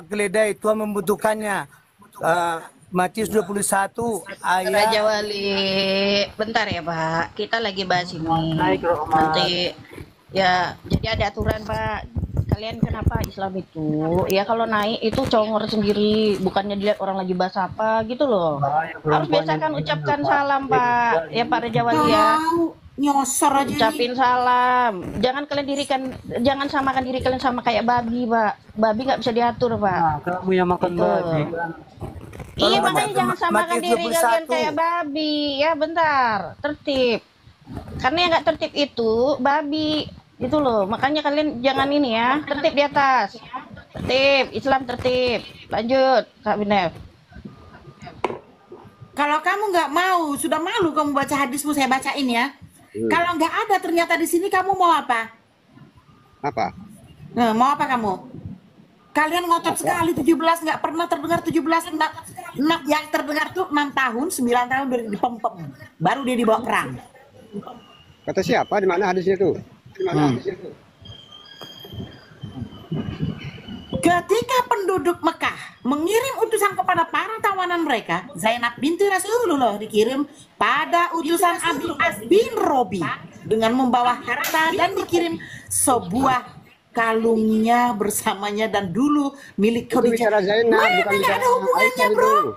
keledai, Tuhan membutuhkannya. Matius 21 Raja ayat Wali, bentar ya Pak, kita lagi bahas ini. Nanti ya, jadi ada aturan Pak. Kalian kenapa Islam itu? Ya kalau naik itu congor sendiri, bukannya dilihat orang lagi bahas apa gitu loh. Harus biasakan ucapkan salam Pak. Ya Pak Raja Wali ya. Tahu, nyosor aja. Ucapin salam. Jangan kalian jangan samakan diri kalian sama kayak babi Pak. Babi nggak bisa diatur Pak. Kamu yang makan Gitu. babi. Iya Tolong makanya baca jangan samakan Matius diri kalian 21. kayak babi. Ya bentar, tertib. Karena yang nggak tertib itu babi. Itu loh, makanya kalian jangan ini ya, tertib di atas. Tertib, Islam tertib. Lanjut, Kak Binef. Kalau kamu nggak mau, sudah malu kamu baca hadismu saya bacain ya. Kalau nggak ada ternyata di sini kamu mau apa? Apa? Nah, mau apa kamu? Kalian ngotot sekali 17 nggak pernah terdengar 17 yang terdengar tuh 6 tahun, 9 tahun dari dipempem. Baru dia dibawa perang. Kata siapa? Di mana hadisnya itu? Di mana hadisnya itu? Ketika penduduk Mekah mengirim utusan kepada para tawanan mereka, Zainab binti Rasulullah dikirim pada utusan Abi As bin Robi dengan membawa harta dan dikirim sebuah kalungnya bersamanya dan dulu milik Itu Khadijah. bicara Zainab, Mana bukan nggak bicara ada hubungannya Aisyah bro? itu.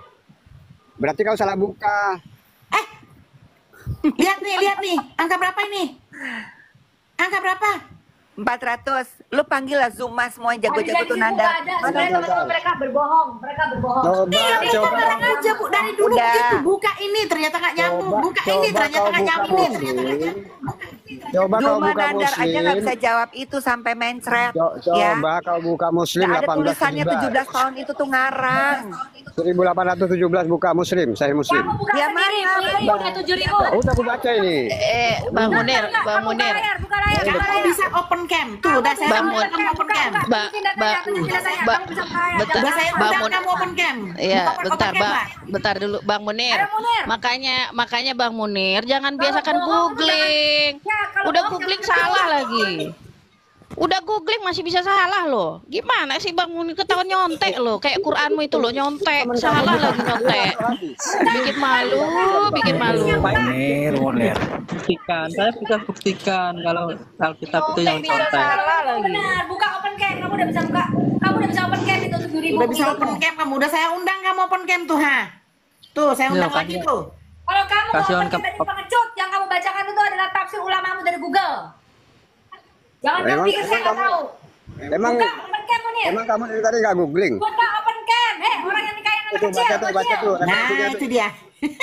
Berarti kau salah buka. Lihat nih, angka berapa ini? Angka berapa? 400. Lu panggil lah Zuma semua yang jago-jago Hadis tuh yang nanda. ada. Sebenarnya teman-teman mereka berbohong. Mereka berbohong. Iya, kita bareng aja Bu. Dari dulu Udah. begitu. Buka ini ternyata nggak nyambung. Buka ini ternyata nggak nyambungin. Coba kau Zuma buka Nandar aja nggak Muslim. bisa jawab itu sampai mencret. Coba Ya. kau buka Muslim Nggak ada 18 tulisannya 17 tahun itu tuh ngarang. 1817 buka Muslim, saya Muslim. Kamu buka Ya, sendiri. mana? Pakai 7.000. Udah aku baca ini. Bang Munir, Bang Buka Munir. layar, buka layar. Buka Kamu layar. bisa open cam. Tuh, udah saya Bangun. undang kamu open cam. Bentar, Udah saya Bang undang Mun- kamu open cam. Iya, Open bentar, cam, Bang. Pak. Bentar dulu, Bang Munir. Ada Munir. Makanya Bang Munir jangan biasakan bohong, googling. Ya, kalau Udah bohong googling jangan salah bohong. lagi. Udah googling masih bisa salah loh. Gimana sih Bang Munir ketahuan nyontek loh, kayak Quranmu itu loh nyontek. Salah lagi nyontek. Bikin malu, bikin malu. Munir. Buktikan, saya bisa buktikan kalau Alkitab itu yang Bisa contek. salah lagi. Benar, buka open cam. Kamu udah bisa buka. Kamu udah bisa open cam itu 7.000. Udah bisa open cam kamu. Udah saya undang kamu open cam tuh, ha. Tuh, saya undang Iya, lagi Pak. tuh. Kalau kamu mau Kasih open lengkap. cam dari pengecut, yang kamu bacakan itu adalah tafsir ulamamu dari Google. Jangan kamu Emang- pikir saya emang nggak kamu- tahu. Emang Buka open cam Munir. emang kamu dari tadi nggak googling? Buka open cam. Orang yang nikahin anak Itu kecil. baca tuh, baca tuh. Nah, referensinya itu tuh. dia.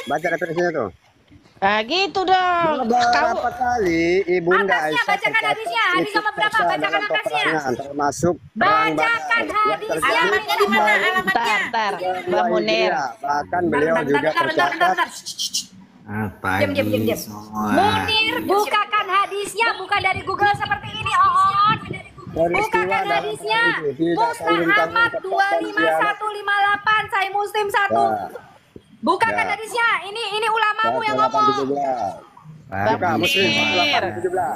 Baca referensinya tuh. Nah gitu dong. Beberapa kali ibunda Atasnya, Aisyah bacakan tercatat hadisnya. Hadis ikut nomor berapa? serta Bacakan dalam atasnya. peperangan, termasuk perang Bacakan Badar yang hadisnya. terjadi Alamatnya di mana? Alamatnya. Bentar, kedua Bang Munir. Hijriah. Bahkan beliau juga tercatat Diam, diam, diam, diam. Munir, bukakan hadisnya, bukan dari Google seperti ini, Oon. Bukakan hadisnya. Musnad Ahmad 25158, Sahih Muslim 1. Bukakan hadisnya. Ini ulamamu yang ngomong.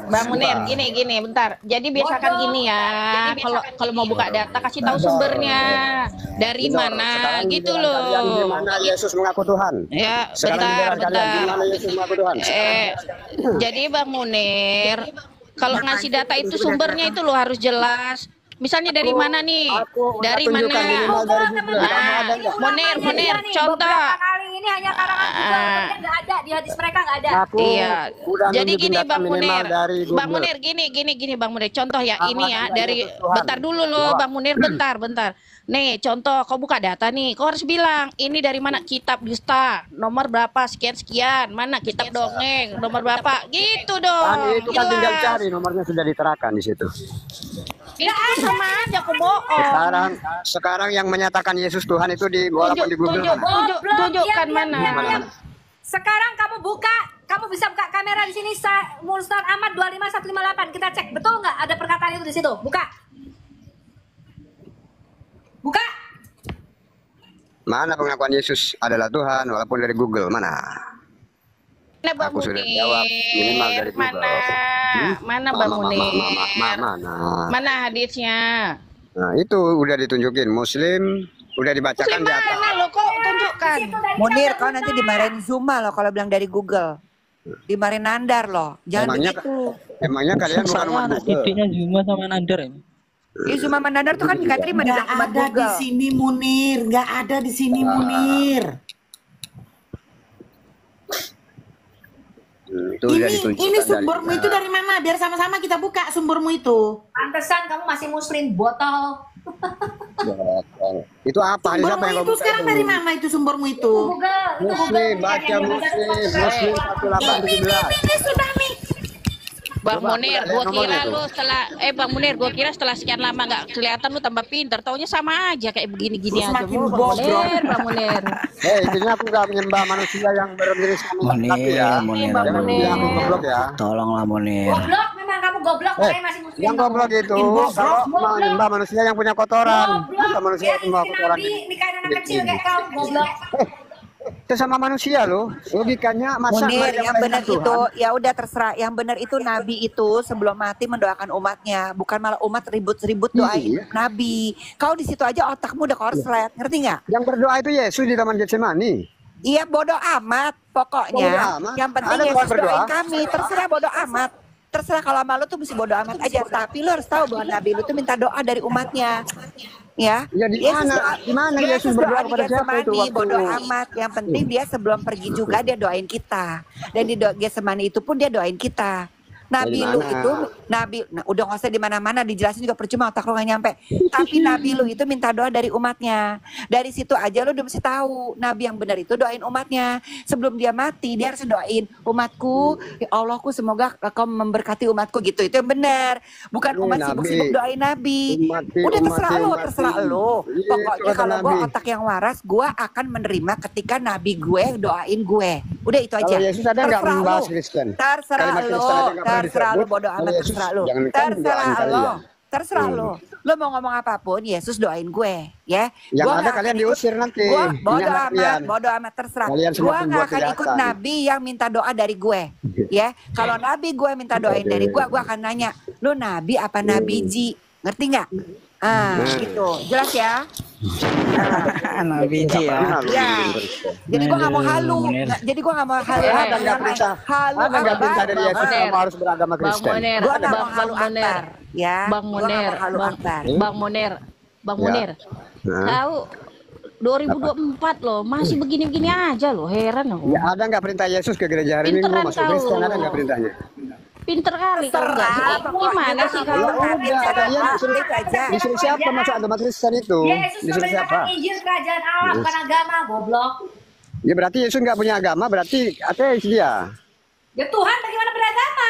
Bang Munir, gini, bentar. Jadi biasakan gini ya. Kalau mau buka data kasih tahu sumbernya. Dari mana gitu loh. Di mana Yesus mengaku Tuhan? Ya, Sekarang bentar. di mana Yesus mengaku Tuhan? Jadi Bang Munir, kalau ngasih data itu sumbernya itu lo harus jelas. Misalnya dari mana nih? Dari mana? Munir, contoh. Kali ini hanya karangan Google, nggak ada di hadis mereka, nggak ada. Iya. Jadi gini Bang Munir, gini Bang Munir. Contoh ya ini ya dari bentar dulu loh Bang Munir, bentar. Nih contoh, kau buka data nih, kau harus bilang ini dari mana, kitab dusta, nomor berapa, sekian, mana kitab dongeng, nomor berapa, gitu dong. Itu kan tinggal cari, nomornya sudah diterakan di situ. Itu sama aja aku bohong. Sekarang yang menyatakan Yesus Tuhan itu di walaupun di Google. Tunjukkan mana. Sekarang kamu bisa buka kamera di sini, Musnad Ahmad 25158. Kita cek betul nggak ada perkataan itu di situ. Buka. Mana pengakuan Yesus adalah Tuhan walaupun dari Google? Mana? Aku sudah jawab minimal dari Google. Mana Bang Munir? Mana hadisnya? Nah, itu udah ditunjukin Muslim, udah dibacakan di atas. Mana lo kok tunjukkan? Munir, kau nanti dimarahin Zuma loh kalau bilang dari Google. Dimarahin Nandar loh. Jangan begitu. Emangnya kalian bukan umat Google? Titiknya Zuma sama Nandar ya? Zuma sama Nandar tuh kan nggak terima Nggak ada di sini Munir, nggak ada di sini Munir. Ini sumbermu itu dari mana? Biar sama-sama kita buka sumbermu itu. Pantesan kamu masih muslim botol. Itu apa? Sumbermu itu sekarang dari mana itu sumbermu itu? Muslim, baca Muslim 1817. Ini sudah nih. Bang Munir, Bang Munir, gua kira setelah sekian lama nggak kelihatan lu tambah pinter. Taunya sama aja kayak begini-gini aja. Bang Munir. Intinya aku nggak menyembah manusia yang berdiri sama Munir. Aku goblok ya. Tolonglah Munir. Goblok, memang kamu goblok, makanya masih muslim. Yang goblok itu kalau menyembah manusia yang punya kotoran. Bukan manusia yang punya kotoran. Nikahin anak kecil kayak kamu, goblok. Itu sama manusia loh, logikanya masa Munir, yang benar itu ya udah terserah. Yang benar itu Nabi itu sebelum mati mendoakan umatnya, bukan malah umat ribut-ribut doain Nabi. Kau di situ aja otakmu udah korslet, ngerti nggak? Yang berdoa itu Yesus di Taman Getsemani. Iya, bodoh amat pokoknya. Yang penting Yesus doain kami, terserah bodoh amat. Terserah kalau sama lu tuh mesti bodoh amat aja, tapi lu harus tahu bahwa Nabi lu tuh minta doa dari umatnya. Ya, di mana Yesus berdoa kepada siapa itu waktu bodoh amat. Yang penting dia sebelum pergi juga dia doain kita. Dan di Getsemani itu pun dia doain kita. Nabi lu itu, udah nggak usah di mana-mana dijelasin juga percuma, otak lu nggak nyampe. Tapi Nabi lu itu minta doa dari umatnya. Dari situ aja lu udah mesti tahu Nabi yang benar itu doain umatnya. Sebelum dia mati dia harus doain umatku, ya Allahku semoga kau memberkati umatku gitu. Itu yang benar. Bukan umat sibuk-sibuk doain Nabi. Udah terserah lu. Pokoknya kalau gue otak yang waras, gue akan menerima ketika Nabi gue doain gue. Udah itu aja. Yesus ada nggak membahas Kristen? Terserah lu bodoh amat, terserah lu. Lu mau ngomong apapun, Yesus doain gue, ya. Yang ada kalian diusir nanti. Bodoh amat, terserah. Gue nggak akan ikut Nabi yang minta doa dari gue, ya. Kalau Nabi gue minta doain dari gue akan nanya, lu Nabi apa Nabi Ji? Ngerti nggak? Gitu, jelas ya. Nabi Ji ya. Jadi gue nggak mau halu. Jadi gue nggak mau halu. Ada nggak perintah dari Yesus kamu harus beragama Kristen? Gue nggak mau halu antar. Ya. Bang Munir. Tahu 2024 loh, masih begini-begini aja loh, heran aku. Ya, ada nggak perintah Yesus ke gereja hari Minggu masuk Kristen, ada nggak perintahnya? Pinter kali kau gimana sih kau? Disuruh siapa masuk agama Kristen itu? Yesus memberitakan Injil kerajaan Allah, bukan agama, goblok. Ya berarti Yesus nggak punya agama, berarti ateis dia. Ya Tuhan bagaimana beragama?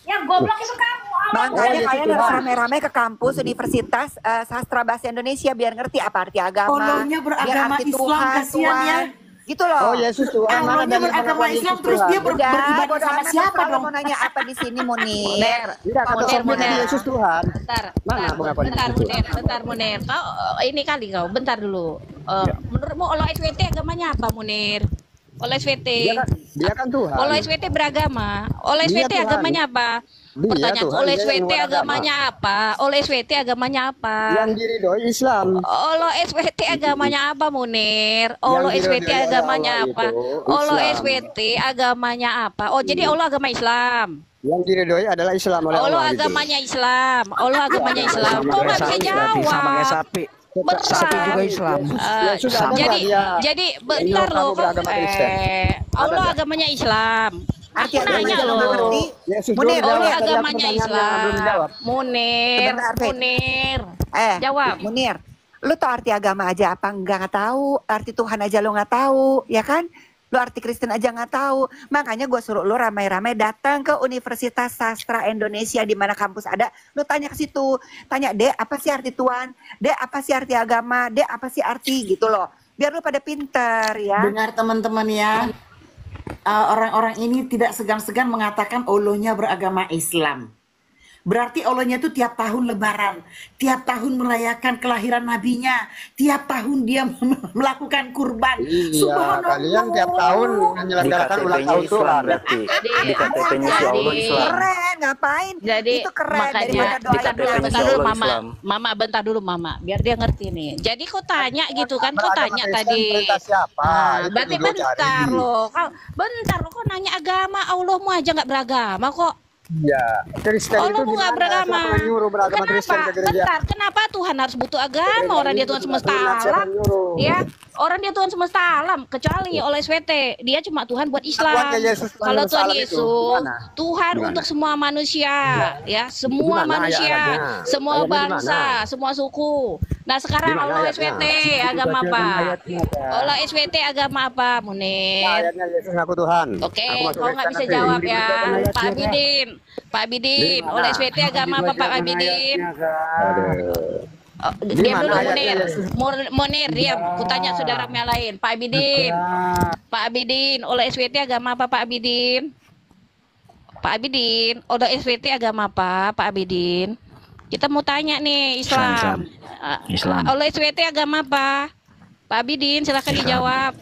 Yang goblok itu kamu. Makanya kalian harus rame-rame ke kampus Universitas Sastra Bahasa Indonesia biar ngerti apa arti agama. Tolongnya beragama arti Islam, kasihan ya. Gitu loh. Oh Yesus Tuhan, mana Allahnya dari beragama pengakuan Islam Yesus terus Tuhan? dia Udah, beribadah bodo sama amat, siapa terserah lo dong? mau nanya apa di sini Munir. Tidak, kata Munir, sormunya Munir. Yesus Tuhan. Bentar, Mana bentar, pengakuan bentar Yesus Tuhan? Bentar Munir. Kau ini kali kau, bentar dulu. Menurutmu Allah SWT agamanya apa Munir? Allah SWT. Dia kan Tuhan. Allah SWT beragama. Allah Dia SWT Tuhan. agamanya apa? Dia Pertanyaan Tuhan, Allah dia yang SWT beragama. agamanya apa? Allah SWT agamanya apa? Yang diridhoi Islam. Allah SWT agamanya apa Munir? Allah Yang SWT diridhoi oleh agamanya Allah apa? itu Allah Islam. SWT agamanya apa? Oh jadi Allah agama Islam. Yang diridhoi adalah Islam oleh Allah Allah itu. agamanya Islam. Allah agamanya Islam. Kok nggak bisa Sama kayak jawab? sapi. Bentar. Sapi juga Islam. Yesus ada nggak dia? Jadi bentar Kamu loh. beragama Kristen. Allah agamanya Islam. Arti Aku nanya agamanya lo loh. ngerti? Yesus Munir, belum Allah jawab. Tadi aku agamanya pertanyaannya belum dijawab. Islam. Munir, Sebentar, Fit. Munir. Jawab. Munir, lu tau arti agama aja apa nggak tahu, arti Tuhan aja lu nggak tahu, ya kan? Lu arti Kristen aja nggak tahu. Makanya gue suruh lu ramai-ramai datang ke Universitas Sastra Indonesia di mana kampus ada. Lu tanya ke situ, tanya Dek apa sih arti Tuhan, Dek apa sih arti agama, Dek apa sih arti gitu loh. Biar lu pada pinter ya. Dengar teman-teman ya, orang-orang ini tidak segan-segan mengatakan Allahnya beragama Islam. Berarti Allahnya itu tiap tahun lebaran, tiap tahun merayakan kelahiran nabinya, tiap tahun dia melakukan kurban. Iya, kalian tiap tahun menyelenggarakan ulang tahun Tuhan. berarti. Di KTP-nya si Allah Islam. Keren, ngapain? Jadi itu keren makanya daripada di doa KTP-nya yang bentar si dulu Allah mama, Islam. mama bentar dulu mama, biar dia ngerti nih. Jadi kau tanya gitu kan, kau tanya tadi. Perintah siapa? Itu Berarti dulu cari. bentar lo, kau nanya agama, Allahmu aja nggak beragama kok. Iya, Kristen Allah itu nggak gimana? beragama. Siapa yang nyuruh beragama Kristen Kenapa? ke gereja? Bentar, kenapa Tuhan harus butuh agama? Orang dia Tuhan semesta Siapa alam, yang nyuruh? ya. Orang dia Tuhan semesta alam, kecuali oleh SWT, dia cuma Tuhan buat Islam. Akuannya Yesus Tuhan Kalau semesta Tuhan alam itu, Yesus, gimana? Tuhan Gimana? untuk semua manusia, ya, semua Gimana manusia, ayat-ayatnya? semua Ayatnya bangsa, gimana? semua suku. Nah sekarang Gimana Allah ayatnya? SWT agama apa? Allah SWT agama apa, Munir? Ayatnya Yesus ngaku Tuhan. Oke, Aku masuk kau nggak Kristen bisa nanti. jawab ya, Pak Abidin. Pak Abidin, Gimana? oleh SWT agama apa Pak Abidin? Aduh. Oh, diam Gimana dulu ayatnya Munir. Yesus? Munir diam. Kutanya saudara yang lain. Pak Abidin. Pak Abidin, oleh SWT agama apa Pak Abidin? Pak Abidin, oleh SWT agama apa Pak Abidin? Kita mau tanya nih Islam. Islam. Oleh SWT agama apa? Pak Abidin silakan dijawab.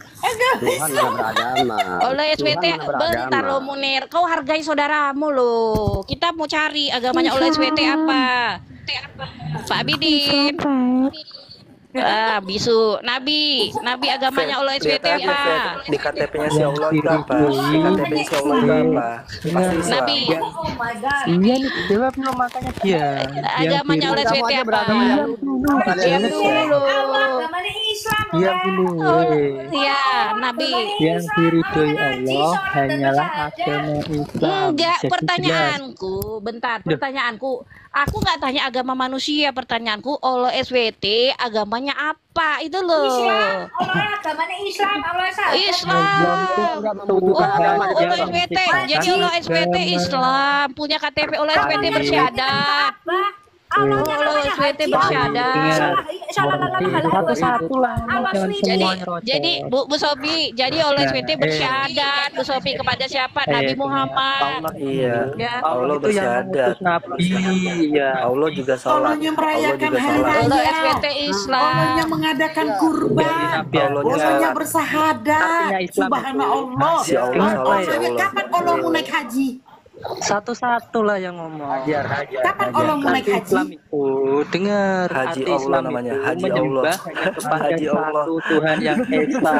Tuhan nggak beragama. Oleh SWT Tuhan nggak bentar beragama. lo Munir, kau hargai saudaramu lo. Kita mau cari agamanya oleh SWT apa? Pak Abidin. Bisu. Nabi agamanya oleh SWT Lihat aja, apa? Fet. Di KTP-nya si Allah itu apa? Di KTP-nya si Allah itu apa? Pasti Islam. Nabi Iya nih, jawab belum makanya dia. agamanya oleh SWT Kamu aja apa? beragama yang Diam dulu. Agamanya Islam. Iya dulu. Ya, Nabi. Yang diridhoi Allah hanyalah agama Islam. Enggak, Jadi pertanyaanku, bentar, pertanyaanku. Aku nggak tanya agama manusia, pertanyaanku Allah SWT agamanya apa? Itu loh. Islam. Allah agamanya Islam. Allah saja. Islam. membutuhkan agama Oh, gitu. Allah SWT. Jadi Allah SWT Islam, punya KTP Allah SWT bersyahadat. Allahnya Allah namanya SWT Haji. bersyahadat. Satu-satu lah. Allah Jangan sendiri. semuanya rocok. Jadi Bu Sofi, jadi Allah SWT bersyahadat. Bu Sofi kepada siapa? Nabi Muhammad. Iya. Ya. Allah itu yang bersyahadat. mengutus Nabi. Ya. Allah juga salat. Allahnya Allah merayakan juga hari salat. Allah raya. SWT Islam. Allahnya mengadakan kurban. Nabi Allah juga Allahnya salat. bersahadat. Artinya Islam Subhanallah. Si Allah salat, si Allah. Kapan Allah mau naik haji? Satu-satu lah yang ngomong. Kapan Allah mau naik Arti haji? Islam itu dengar. Haji Arti Allah Islam namanya, itu Haji menyembah Allah. hanya kepada Haji Allah. satu Tuhan yang esa.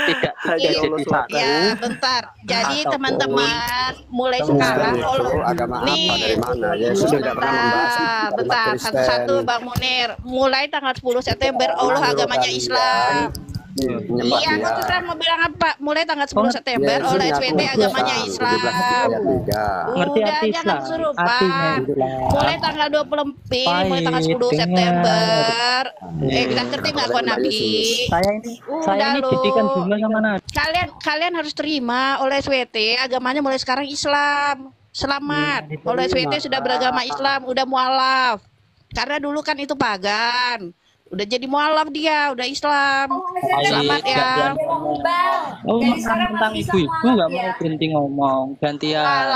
Tidak Haji tiga Allah jadi satu. Ya, bentar. Jadi Ataupun- teman-teman, mulai Kristen sekarang itu agama apa dari mana? Yesus tidak pernah membahas agama bentar, Kristen. satu-satu Bang Munir. Mulai tanggal 10 September Allah agamanya Islam. Menyembah Iya, dia. aku tuh mau bilang apa? Mulai tanggal 10 September Yesus oleh ngaku SWT agamanya Islam, 17 Islam. ayat 3. Ngerti Udah arti jangan Islam? kesurupan. Artinya Islam. Mulai tanggal 24, mulai tanggal 10 Pahit, September. Kita ngerti nggak kok Nabi? Saya ini Udah lo. didikan bunga sama Nabi. Kalian harus terima oleh SWT agamanya mulai sekarang Islam. Selamat. Oleh SWT sudah beragama Islam, udah mualaf. Karena dulu kan itu pagan. Udah jadi mualaf dia, udah Islam. Selamat ya. Oh, tentang ibu-ibu nggak mau berhenti ngomong, gantian.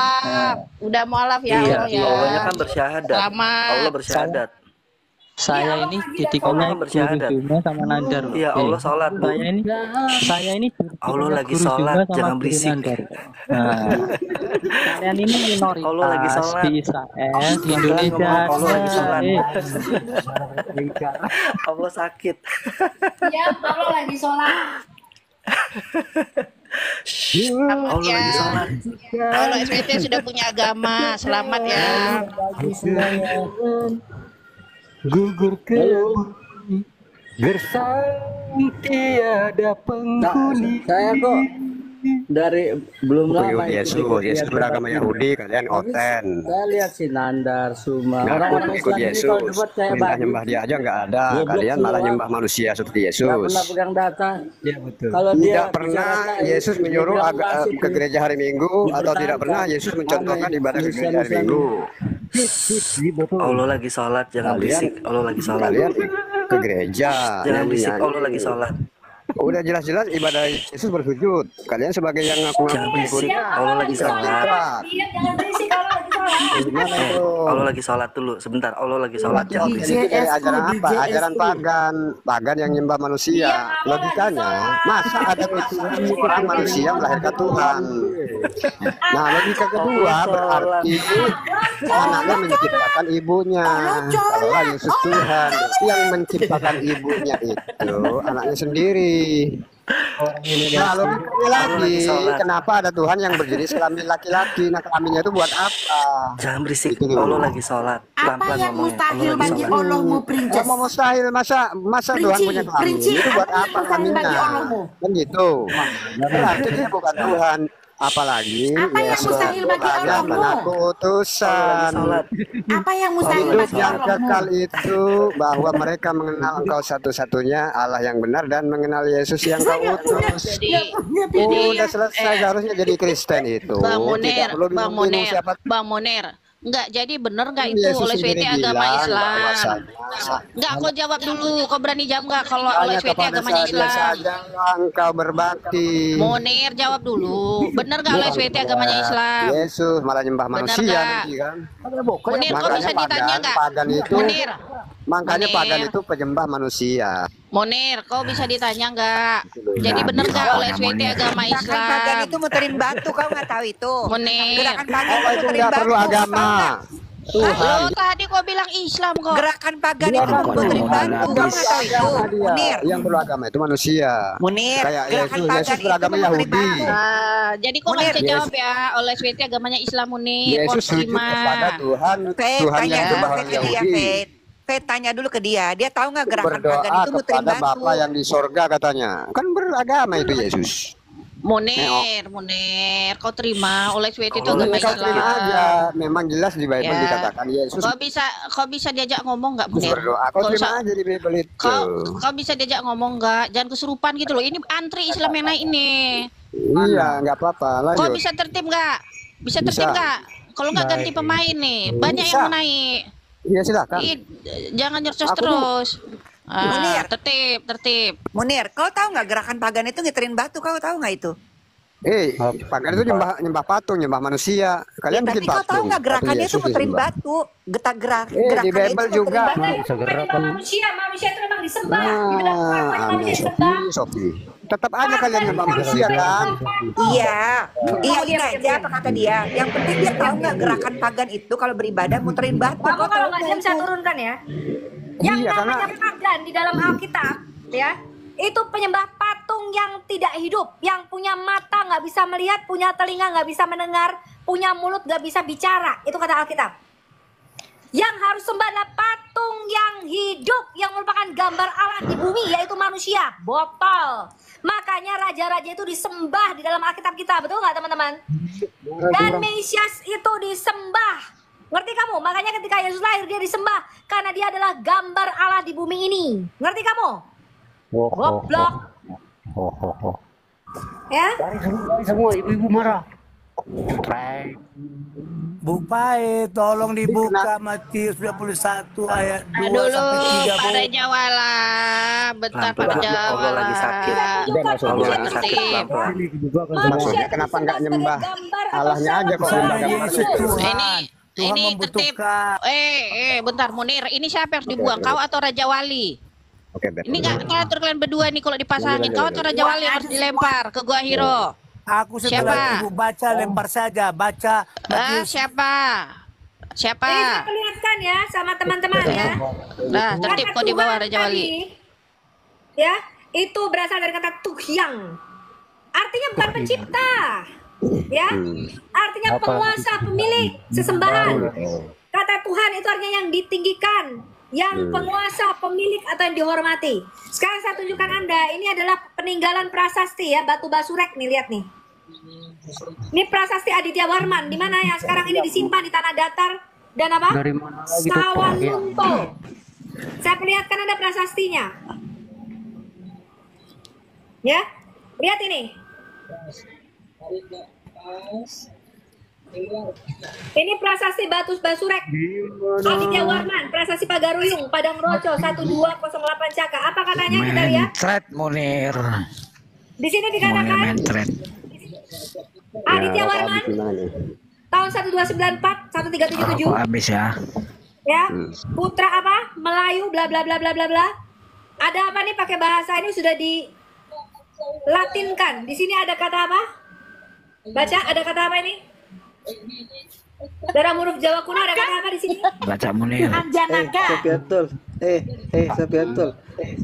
Udah mualaf ya, Iya, Allah ya. Allahnya kan bersyahadat. Selamat. Allah bersyahadat. Saya ini Allah didikannya bersyahadat. guru Juma sama Nandar. Iya, Oke. Allah sholat, Bu. Saya ini Allah lagi guru sholat, Juma sama jangan guru berisik. Nandar. Nah, kalian ini minoritas Allah lagi sholat. di Israel, di Indonesia. Allah lagi sholat. Eh, Allah sakit. Ya, Allah lagi sholat. Selamat Allah ya. lagi sholat. Kalau SWT sudah punya agama, selamat ya. Gugur ke gersang tiada penghuni. Saya kok dari belum lama Yesus beragama Yahudi, kalian oten. Saya lihat si Nandar, Suma. Ngaku Orang-orang ikut Islam ini Yesus, kalau debat saya nyembah dia aja nggak ada. Goblok Kalian malah semua. nyembah manusia seperti nggak Yesus. pernah pegang data. Ya betul. Kalau dia Tidak pernah Yesus menyuruh ke gereja hari Minggu, atau tidak pernah Yesus mencontohkan ibadah ke gereja hari Minggu. Allah lagi sholat, jangan berisik. Allah lagi sholat. Kalian ke gereja, Jangan berisik. nyanyi-nyanyi. Allah lagi sholat. Udah jelas-jelas ibadah Yesus bersujud. Kalian sebagai yang ngaku-ngaku Jangan berisik. ikut Allah lagi sholat. Iya, jangan berisik, Allah lagi sholat. Gimana itu? Allah lagi sholat dulu. Sebentar. Allah lagi sholat. Jangan berisik. Itu dari ajaran apa? Ajaran pagan yang nyembah manusia. Logikanya, masa ada orang manusia melahirkan Tuhan? Nah, logika kedua berarti anaknya menciptakan ibunya. Kalau Yesus Tuhan, yang menciptakan ibunya itu anaknya sendiri. Nah, logikanya lagi, kenapa ada Tuhan yang berjenis kelamin laki-laki? Nah, kelaminnya itu buat apa? Jangan berisik. Itu dulu. Allah lagi sholat. Apa Pelan-pelan yang ngomongnya. mustahil Allah lagi bagi sholat. Allahmu, Nggak Princess? mau mustahil, masa Tuhan punya kelamin Perinci, itu buat apa yang apa mustahil kelaminnya? bagi Allahmu? Kan gitu. Berarti dia bukan Tuhan. Apalagi Apa yang Yesus mustahil bagi hanya Allahmu? mengaku utusan. Apa yang mustahil Hidup bagi yang Allahmu? kekal itu bahwa mereka mengenal Engkau satu-satunya Allah yang benar dan mengenal Yesus yang Kau utus. Udah selesai, seharusnya jadi Kristen itu. Bang Tidak Munir, perlu Bang bingung Munir, siapa. Bang Munir. Enggak, jadi bener nggak itu Yesus oleh SWT sendiri agama bilang Islam? bahwasanya Enggak, kau jawab dulu. Kau berani jawab nggak kalau oleh hanya SWT kepada agamanya saya Islam? saja engkau berbakti. Munir, jawab dulu. Bener nggak oleh SWT agamanya Islam? Yesus malah nyembah Bener manusia nggak? nanti kan. Munir, kau bisa ditanya nggak? Pagan itu, Munir, makanya Munir. pagan itu penyembah manusia. Munir, kau bisa ditanya nggak? Jadi bener nggak oleh SWT agama Gerakan pagan Islam? itu muterin batu, kau nggak tahu itu. Munir, Gerakan pagan Allah itu muterin nggak perlu batu, agama. tahu nggak? Tuhan. lo tadi kau bilang Islam kok. Gerakan pagan itu muterin batu, kau nggak tahu itu. Munir, Yang perlu agama itu manusia. Munir, Kayak gerakan Yesus pagan itu beragama muterin Yahudi. batu. Jadi kau nggak bisa Munir. jawab ya oleh SWT agamanya Islam Munir. Kau Yesus sujud terima. kepada Tuhan, Fet, Tuhan tanya yang dulu nyembah ke orang dia, Yahudi. Fet. Fet, tanya dulu ke dia. Dia tahu nggak gerakan pagan Berdoa itu muterin kepada batu? Bapa yang di sorga katanya. Kan beragama itu Yesus. Munir, kau terima oleh SWT itu agama Kau terima Islam. aja. Memang jelas di Bible Ya. dikatakan Yesus Kau bisa diajak ngomong nggak Munir? berdoa. Kau terima aja di Bible itu. Kau bisa diajak ngomong nggak? Jangan kesurupan gitu loh. Ini antri Islam yang naik ini. Iya, nggak apa-apa. Kau Lanjut. bisa tertib nggak? Bisa Bisa. tertib nggak? Kalau nggak ganti pemain nih. Banyak Bisa. yang mau naik. Iya silakan. Jangan nyerocos Aku terus. Munir. Tertib. Munir, kau tahu nggak gerakan pagan itu ngiterin batu? Kau tahu nggak itu? Pagan itu nyembah patung, nyembah manusia. Kalian Tapi bikin kau tahu patung. nggak gerakannya itu Yesus muterin disembah. batu? Gerakan di gerakannya Bible itu juga. muterin batu. Manusia itu memang disembah. Dibilang manusia Amin, disembah. Sofi. Tetap aja kalian nyembah manusia kan? Iya, ini aja apa kata dia. Yang penting dia tahu nggak gerakan pagan itu kalau beribadah muterin batu. Kamu Kau kalau tahu nggak nggak diam saya itu? turunkan ya. Yang Iya, namanya karena- pagan di dalam Alkitab, ya, itu penyembah patung yang tidak hidup, yang punya mata nggak bisa melihat, punya telinga nggak bisa mendengar, punya mulut nggak bisa bicara. Itu kata Alkitab. Yang harus sembah adalah patung yang hidup, yang merupakan gambar Allah di bumi, yaitu manusia. Botol. Makanya raja-raja itu disembah di dalam Alkitab kita, betul nggak teman-teman? Dan Mesias itu disembah. Ngerti kamu? Makanya ketika Yesus lahir dia disembah karena dia adalah gambar Allah di bumi ini. Ngerti kamu? Goblok. Ya? Semua ibu-ibu marah. Bu Pai, tolong dibuka Matius 21 ayat 2 Dulu sampai 3. Pak Raja Wala, bentar Pak Raja Allah lagi sakit. Allah lagi sakit. Maksudnya kenapa nggak nyembah Allahnya aja kok nyembah Yesus Tuhan. Ini tertib. Bentar Munir, ini siapa yang harus dibuang? Kau atau Raja Wali? Oke, Ini nggak ngatur kalian berdua nih kalau dipasangin. Kau atau Raja Wali yang harus dilempar ke Gua Hiro? Aku setelah ibu baca lempar saja, baca. Siapa? Siapa? Ini saya perlihatkan ya sama teman-teman ya. Nah, tertib kau di bawah Raja Wali. Ya, itu berasal dari kata tuhyang. Artinya bukan pencipta. Ya, artinya penguasa, pemilik, sesembahan. Kata Tuhan itu artinya yang ditinggikan, yang penguasa, pemilik atau yang dihormati. Sekarang saya tunjukkan Anda, ini adalah peninggalan prasasti ya, batu basurek nih, lihat nih. Ini prasasti Aditya Warman, di mana yang sekarang ini disimpan di tanah datar dan apa? Dari mana lagi tuh? Sawalunto. Saya perlihatkan Anda prasastinya. Ya, lihat ini. Ini prasasti batu basurek Aditya Warman, prasasti Pagaruyung, Padang Roco 1208 Caka. Apa katanya kita lihat? Mentret Munir. Di sini dikatakan Aditya Warman tahun 1294 1377. Habis ya. Ya, putra apa? Melayu bla bla bla bla bla bla. Ada apa nih pakai bahasa ini sudah di Latinkan. Di sini ada kata apa? Baca, ada kata apa ini? Dalam huruf Jawa kuno ada kata apa di sini? Baca Munir. Anjanaka. Sopiatul. Sopiatul.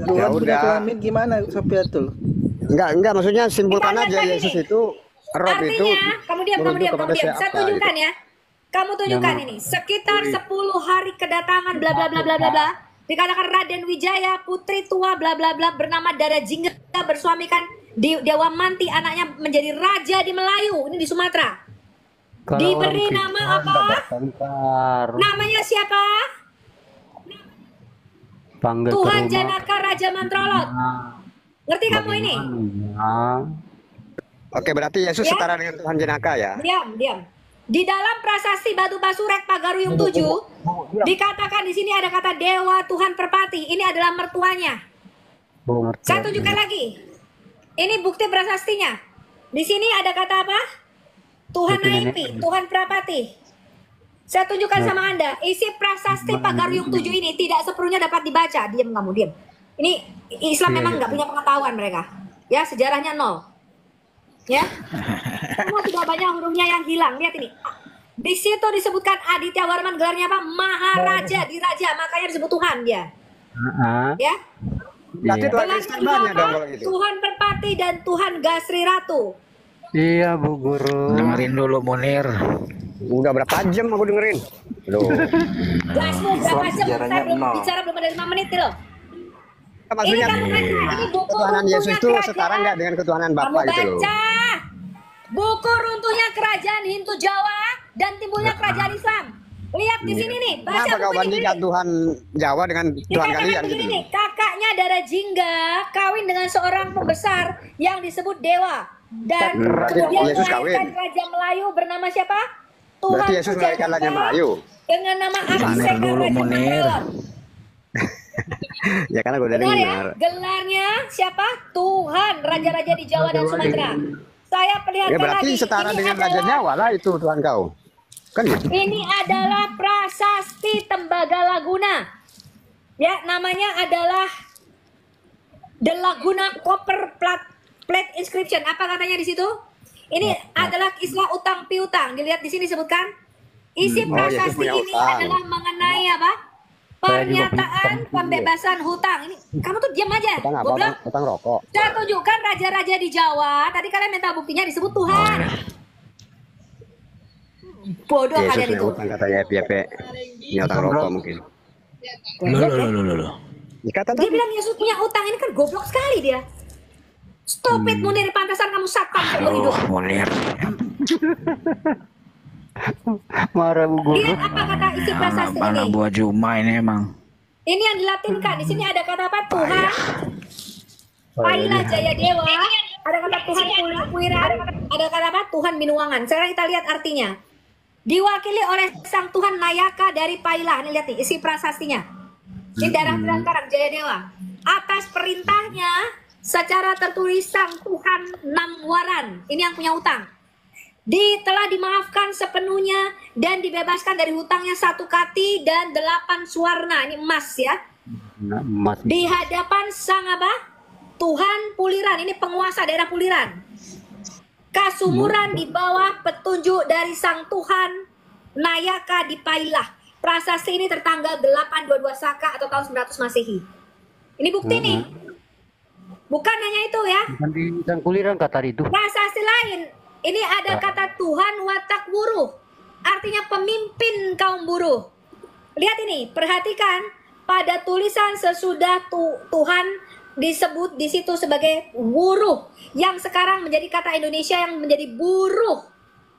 Tuhan punya kelamin gimana Sopiatul? Enggak, maksudnya simpulkan aja Yesus itu roh itu. Kamu diam. Saya tunjukkan ya. Kamu tunjukkan ini. Sekitar 10 hari kedatangan bla bla bla bla bla bla. Dikatakan Raden Wijaya, putri tua bla bla bla bernama Dara Jingga bersuamikan di Dewa Manti, anaknya menjadi raja di Melayu, ini di Sumatera. Diberi nama apa? Namanya siapa? Tuhan Janaka Raja Mantrolot. Ngerti kamu ini? Oke, berarti Yesus setara dengan Tuhan Janaka ya? Diam. Di dalam prasasti Batu Basurek Pagaruyung 7 dikatakan di sini ada kata Dewa Tuhan Perpati. Ini adalah mertuanya. Saya tunjukkan lagi. Ini bukti prasastinya. Di sini ada kata apa? Tuhan Naipi, Tuhan Prapati. Saya tunjukkan sama Anda. Isi prasasti Pagaruyung 7 ini tidak sepenuhnya dapat dibaca. Diam kamu, diam. Ini Islam memang nggak punya pengetahuan mereka. Ya, sejarahnya 0. Ya, semua tidak banyak hurufnya yang hilang. Lihat ini. Di situ disebutkan Aditya Warman, gelarnya apa? Maharaja, diraja, makanya disebut Tuhan dia. Ya. Berarti Tuhan istimewanya dong kalau gitu. Tuhan Perpati dan Tuhan Gasri Ratu. Iya Bu Guru. Dengerin dulu Munir. Udah berapa jam aku dengerin? Loh. Gasmu berapa jam? Saya belum bicara belum ada 5 menit loh. Maksudnya ini buku ketuhanan Yesus itu setara nggak dengan ketuhanan Bapa gitu loh? Buku runtuhnya kerajaan Hindu Jawa dan timbulnya kerajaan Islam. Lihat di sini nih, baca kenapa kau bandingkan Tuhan Jawa dengan Tuhan kalian gitu? Nih, kakaknya Dara Jingga kawin dengan seorang pembesar yang disebut Dewa dan kemudian melahirkan Raja Melayu bernama siapa? Tuhan. Berarti Yesus melahirkan Raja Melayu dengan nama Abiseka Raja Mantrolot. Ya karena gue udah dengar ya, dengar. gelarnya siapa? Tuhan, raja-raja di Jawa dan Sumatera. Saya perlihatkan ya berarti lagi. setara dengan Raja Jawa lah itu Tuhan kau. Kan gitu. Ini adalah prasasti Tembagala. Ya, namanya adalah The Laguna Copper Plate Inscription. Apa katanya di situ? Ini adalah istilah utang piutang. Dilihat di sini disebutkan. Isi prasasti ini adalah mengenai apa? Pernyataan pembebasan hutang. Ini kamu tuh diam aja. Hutang rokok. Saya tunjukkan raja-raja di Jawa. Tadi kalian minta buktinya disebut Tuhan. Bodoh kalian itu. Hutang katanya FYP. Ini hutang rokok mungkin. Loh. Dia bilang Yesus punya utang. Ini kan goblok sekali dia. Stop it Munir, pantasan kamu satpam seumur hidup. Munir. Marah Bu Guru. Lihat apa kata isi prasasti ini. Buah Juma ini emang. Ini yang dilatinkan. Di sini ada kata apa? Tuhan. Paila Jaya Dewa. Ada kata Tuhan Kuiran. Ada kata apa? Tuhan Minuwangan. Sekarang kita lihat artinya. diwakili oleh sang Tuhan Nayaka dari Pailah. Ini lihat nih isi prasastinya. Ini darah Karang Jayadewa. Atas perintahnya secara tertulis sang Tuhan Namwaran, ini yang punya utang, telah dimaafkan sepenuhnya dan dibebaskan dari hutangnya 1 kati dan 8 suwarna. Ini emas ya. Di hadapan sang apa? Tuhan Puliran, ini penguasa daerah Puliran. Kasumuran di bawah petunjuk dari sang Tuhan Nayaka di Pailah. Prasasti ini tertanggal 8/22 Saka atau tahun 900 Masehi. Ini bukti nih. Bukan hanya itu ya. Bukan di Puliran kata itu. Prasasti lain. Ini ada kata Tuhan Watak Buruh. Artinya pemimpin kaum buruh. Lihat ini, perhatikan pada tulisan sesudah Tuhan disebut di situ sebagai buruh, yang sekarang menjadi kata Indonesia yang menjadi buruh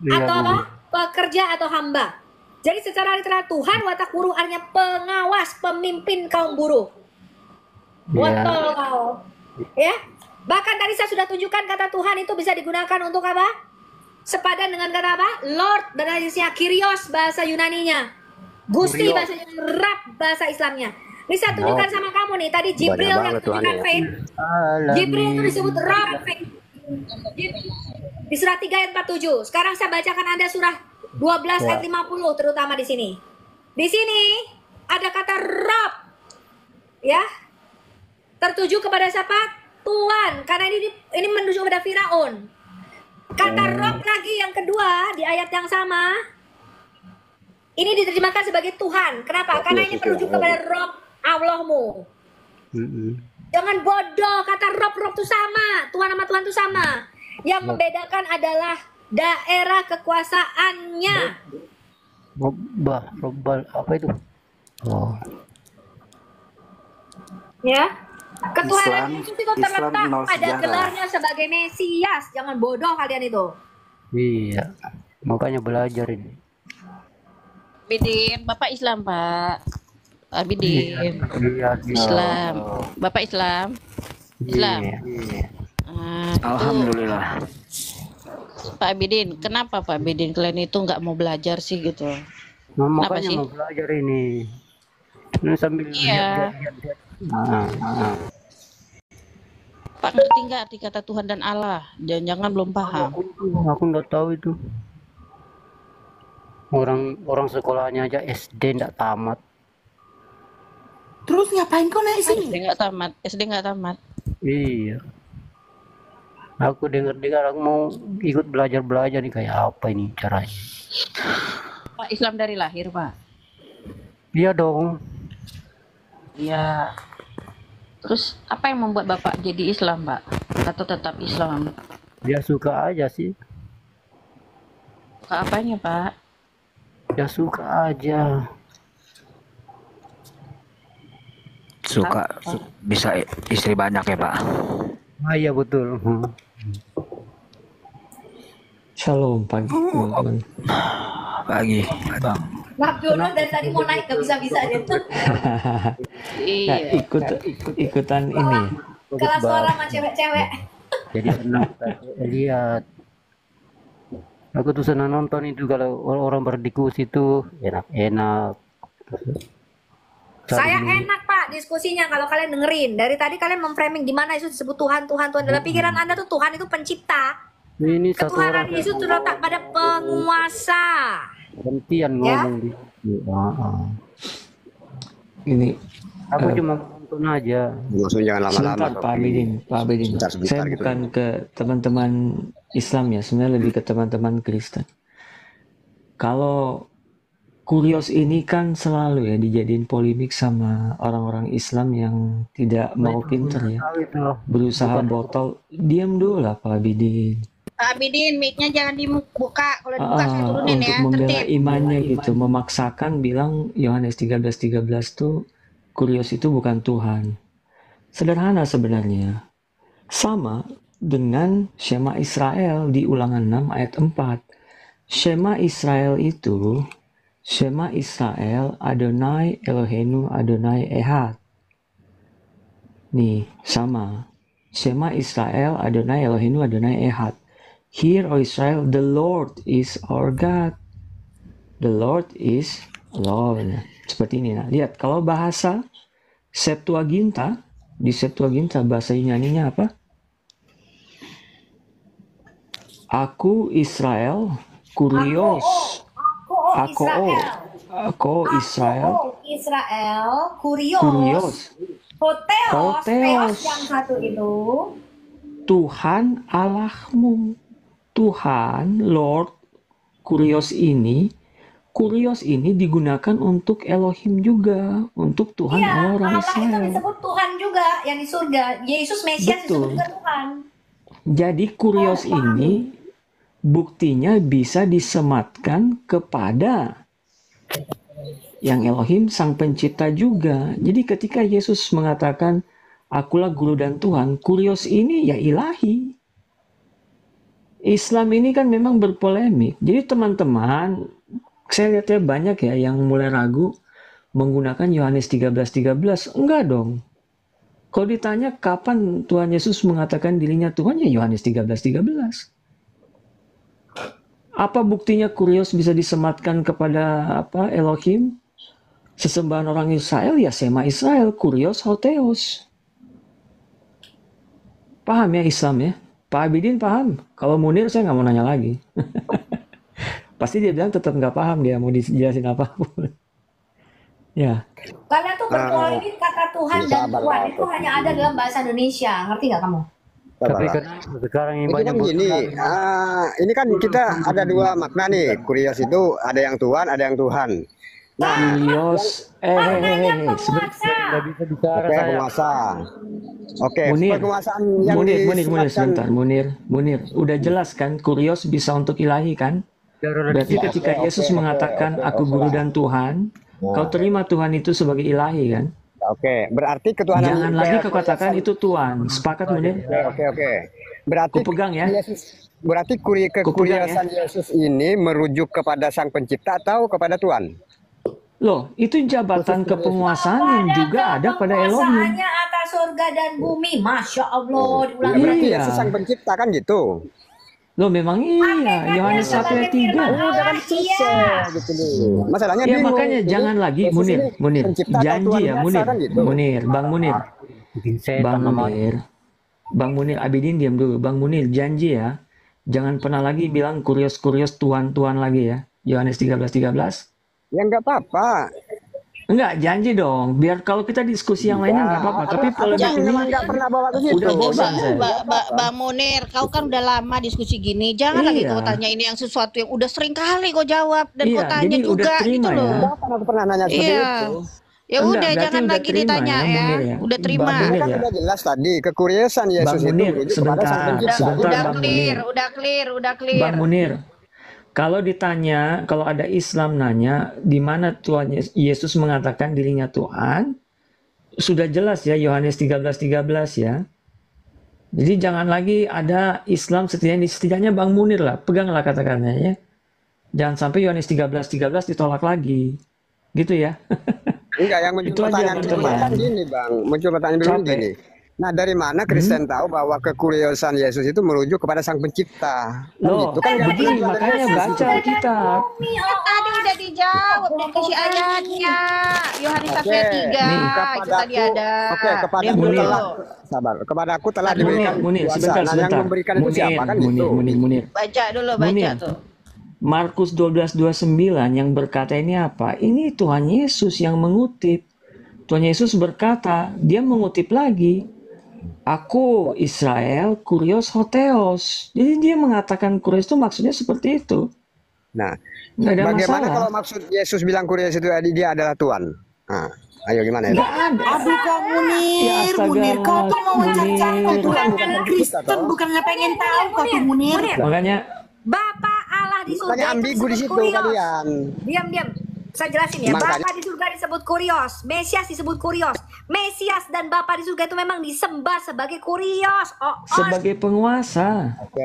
atau apa? Pekerja atau hamba. Jadi secara literal Tuhan Watak Buruh artinya pengawas, pemimpin kaum buruh. Botol kau. Ya. Bahkan tadi saya sudah tunjukkan kata Tuhan itu bisa digunakan untuk apa? Sepadan dengan kata apa? Lord bahasa Indonesia, Kyrios bahasa Yunaninya, Gusti bahasa Rab bahasa Islamnya. Ini saya tunjukkan sama kamu nih. Tadi Jibril yang tunjukkan faith. Jibril itu disebut Rab faith. Di surah 3 ayat 47. Sekarang saya bacakan Anda surah 12 ayat 50 terutama di sini. Di sini ada kata Rab. Ya. Tertuju kepada siapa? Tuhan. Karena ini menunjuk kepada Firaun. Kata Rab lagi yang kedua di ayat yang sama. Ini diterjemahkan sebagai Tuhan. Kenapa? Karena ini merujuk kepada Rob Allahmu. Jangan bodoh, kata Rob itu sama. Tuhan sama Tuhan itu sama. Yang membedakan adalah daerah kekuasaannya. Robbal apa itu? Oh. Ya. Ketuhanan Yesus itu terletak pada gelarnya sebagai Mesias. Jangan bodoh kalian itu. Iya. Makanya belajar ini. Bidin, Bapak Islam, Pak. Abidin. Islam. Bapak Islam. Islam. Alhamdulillah. Pak Abidin, kenapa Pak Abidin kalian itu nggak mau belajar sih gitu? Nah, Kenapa makanya sih? mau belajar ini. Ini sambil Iya. lihat. Pak ngerti nggak arti kata Tuhan dan Allah? Jangan belum paham. Aku nggak tahu itu. Orang sekolahnya aja SD nggak tamat. Terus ngapain kau naik sini? SD nggak tamat. Iya. Aku dengar aku mau ikut belajar nih kayak apa ini caranya. Pak Islam dari lahir, Pak. Iya dong. Iya. Terus apa yang membuat Bapak jadi Islam, Pak? Atau tetap Islam? Ya suka aja sih. Suka apanya, Pak? Ya suka aja. Suka bisa istri banyak ya, Pak? Ah, iya betul. Shalom pagi teman-teman. Pagi, Bang. Nabdono dari tadi mau naik gak bisa-bisa gitu. Nah, ikutan ini. Kelas suara sama cewek-cewek. Jadi senang lihat. Aku tuh senang nonton itu kalau orang berdiskusi itu enak-enak. Saya enak Pak diskusinya kalau kalian dengerin. Dari tadi kalian memframing di mana Yesus disebut Tuhan. Dalam pikiran Anda tuh Tuhan itu pencipta. Ini satu Ketuhanan orang Yesus terletak pada penguasa. gantian ngomong di Ini aku cuma nonton aja. Maksudnya jangan lama-lama. sebentar Pak Abidin. Saya gitu. bukan ke teman-teman Islam ya, sebenarnya lebih ke teman-teman Kristen. Kalau Kyrios ini kan selalu ya dijadiin polemik sama orang-orang Islam yang tidak mau pinter ya, berusaha botol. Diam dulu lah Pak Abidin. Pak Abidin, mic-nya jangan dibuka. Kalau dibuka saya turunin Untuk ya. membela Tertib. imannya gitu, memaksakan bilang Yohanes 13:13 tuh Kyrios itu bukan Tuhan. Sederhana sebenarnya. Sama dengan Shema Israel di Ulangan 6 ayat 4. Shema Israel Adonai Eloheinu Adonai Ehad. Nih, sama. Shema Israel Adonai Eloheinu Adonai Ehad. Hear, O Israel, the Lord is our God. The Lord is alone. Seperti ini. Nah, lihat kalau bahasa Septuaginta, di Septuaginta bahasa Yunaninya apa? Aku Israel, kurios. Aku Israel, kurios. Hoteos yang satu itu Tuhan Allahmu. Tuhan, Lord, kurios ini digunakan untuk Elohim juga, untuk Tuhan Allah orang Allah itu Israel. disebut Tuhan juga yang di surga. Yesus Mesias disebut juga Tuhan. Jadi kurios ini buktinya bisa disematkan kepada yang Elohim sang pencipta juga. Jadi ketika Yesus mengatakan akulah guru dan Tuhan, kurios ini ya ilahi. Islam ini kan memang berpolemik. Jadi teman-teman, saya lihat ya banyak ya yang mulai ragu menggunakan Yohanes 13:13. Enggak dong. Kalau ditanya kapan Tuhan Yesus mengatakan dirinya Tuhan, ya Yohanes 13:13. Apa buktinya kurios bisa disematkan kepada Elohim? Sesembahan orang Israel ya Sema Israel, kurios hoteos. Paham ya Islam ya? Pak Abidin paham? Kalau Munir saya nggak mau nanya lagi. Pasti dia bilang tetap nggak paham, dia mau dijelasin apapun. Ya. Karena tuh berpolemik kata Tuhan dan Tuhan itu hanya ada dalam bahasa Indonesia. Ngerti nggak kamu? Tapi kan sekarang ini banyak kan gini, ini kan kita ada dua makna nih. Kurios itu ada yang Tuhan, ada yang Tuhan. Nah, kurios, nggak bisa bicara saya. penguasa. Oke, Munir, penguasaan yang Munir sebentar, Munir, udah jelas kan, kurios bisa untuk ilahi kan? Berarti ketika Yesus mengatakan aku guru dan Tuhan, kau terima Tuhan itu sebagai ilahi kan? Oke, berarti ketuhanan. Jangan lagi kau katakan itu Tuhan. Sepakat Munir? Oke. Berarti kupegang ya. Berarti kuriosan Yesus ini merujuk kepada Sang Pencipta atau kepada Tuhan? Loh, itu jabatan kepenguasaan yang juga ada pada Elohim. Penguasaannya atas surga dan bumi. Masya Allah. Diulang Berarti Yesus Sang Pencipta kan gitu. Loh memang iya, Yohanes 1:3. Iya. Gitu. Masalahnya ya bingung. makanya jangan lagi Munir, janji ya Munir, Bang Munir. Bang Munir, Abidin diam dulu. Bang Munir, janji ya. Jangan pernah lagi bilang kurios-kurios Tuhan lagi ya. Yohanes 13:13. Ya nggak apa-apa. Enggak, janji dong. Biar kalau kita diskusi yang lainnya nggak apa-apa. Tapi polemik ini nggak pernah bawa ke situ. udah bosan saya. Bang Munir, kau kan udah lama diskusi gini. Jangan lagi kau tanya ini yang sesuatu yang udah sering kali kau jawab dan kau tanya juga gitu loh. Kapan aku pernah nanya seperti itu? Ya udah, jangan lagi ditanya ya. Udah terima. Kan udah jelas tadi kekuriosan Yesus itu merujuk kepada Sang Pencipta. Udah clear. Bang Munir. Kalau ditanya, kalau ada Islam nanya, di mana Tuhan Yesus mengatakan dirinya Tuhan, sudah jelas ya Yohanes 13:13 ya. Jadi jangan lagi ada Islam setidaknya Bang Munir lah, peganglah kata-katanya ya. Jangan sampai Yohanes 13:13 ditolak lagi. Gitu ya. Enggak, yang muncul pertanyaan kan gini Bang, muncul pertanyaan dulu gini. Nah, dari mana Kristen tahu bahwa kekuriosan Yesus itu merujuk kepada Sang Pencipta? Loh, itu kan begini makanya baca kitab. Tadi udah dijawab dari isi ayatnya. Yohanes 1:3. Itu tadi ada. Oke, kepada aku telah sabar. Kepada aku telah diberikan kuasa. Nah, yang memberikan itu siapa kan itu? Munir. Baca dulu, tuh. Markus 12:29 yang berkata ini apa? Ini Tuhan Yesus yang mengutip. Tuhan Yesus berkata, dia mengutip lagi. Aku Israel, kurios hoteos. Jadi dia mengatakan kurios itu maksudnya seperti itu. Nah, ada bagaimana masalah. kalau maksud Yesus bilang kurios itu dia adalah Tuhan? Nah, ayo gimana ya? Aduh kok Munir, Munir, kau tuh mau mencari Tuhan Kristen, bukannya pengen tahu kok tuh Munir. Makanya Bapa Allah di surga makanya ambigu di situ kalian. Diam. Saya jelasin ya. Bapa di surga disebut kurios, Mesias disebut kurios. Mesias dan Bapa di surga itu memang disembah sebagai kurios. Sebagai penguasa. Oke.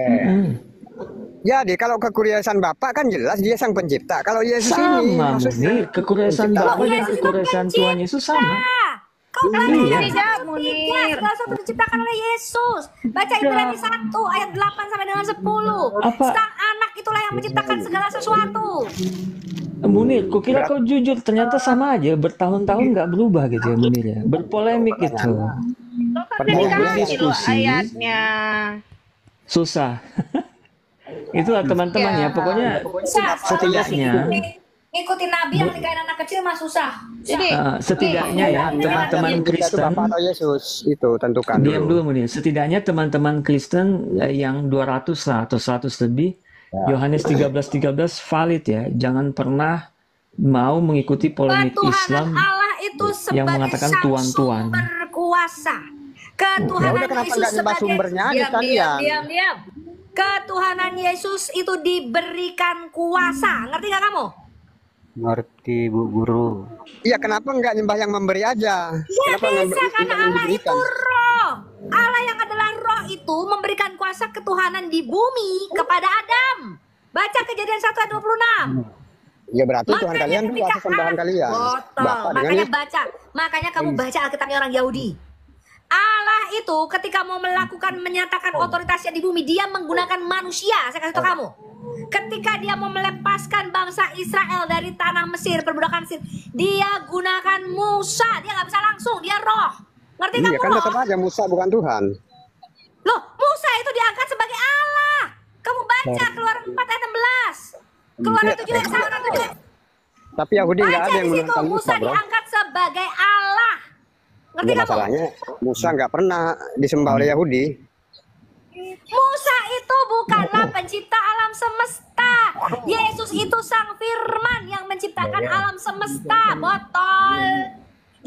Jadi kalau kekuriosan Bapa kan jelas dia Sang Pencipta. Kalau Yesus ini maksudnya kekuriosan Bapa dan kekuriosan Tuhan Yesus sama. Kau belajar Munir. Segala sesuatu diciptakan oleh Yesus. Baca Ibrani 1 ayat 8 sampai dengan 10. Sang anak itulah yang menciptakan segala sesuatu. Munir, kukira kau jujur, ternyata sama aja, bertahun-tahun nggak berubah gitu ya Munir ya, berpolemik gitu. Mau berdiskusi, ayatnya. susah. Itulah teman-teman ya, pokoknya setidaknya Ngikutin Nabi yang nikahin anak kecil mah susah. Jadi setidaknya ya teman-teman Kristen Yesus itu tentukan diam dulu Munir. Setidaknya teman-teman Kristen yang 200 lah atau 100 lebih Yohanes 13:13 valid ya. Jangan pernah mau mengikuti polemik Islam Allah itu yang mengatakan tuan-tuan. Berkuasa. Ketuhanan Yesus sebagai diam. Ketuhanan Yesus itu diberikan kuasa. Ngerti gak kamu? Ngerti Bu Guru. Iya, kenapa nggak nyembah yang memberi aja? Ya bisa, karena Allah itu roh. Allah yang adalah roh itu memberikan kuasa ketuhanan di bumi kepada Adam. Baca Kejadian 1 ayat 26. Ya berarti Tuhan kalian itu kuasa sembahan kalian. Makanya kamu baca Alkitabnya orang Yahudi. Allah itu ketika mau menyatakan otoritasnya di bumi, dia menggunakan manusia. Saya kasih tahu kamu. Ketika dia mau melepaskan bangsa Israel dari tanah Mesir, perbudakan Mesir, dia gunakan Musa. Dia nggak bisa langsung, dia roh. Ngerti kamu? Iya kan tetap aja Musa bukan Tuhan. Loh, Musa itu diangkat sebagai Allah. Kamu baca Keluaran 4 ayat 16. Keluaran 7 ayat 1. Tapi Yahudi nggak ada yang menggunakan Musa, bro. Diangkat sebagai Allah. Ngerti kamu? Masalahnya Musa nggak pernah disembah oleh Yahudi. Musa itu bukanlah pencipta alam semesta. Yesus itu sang firman yang menciptakan alam semesta. Botol.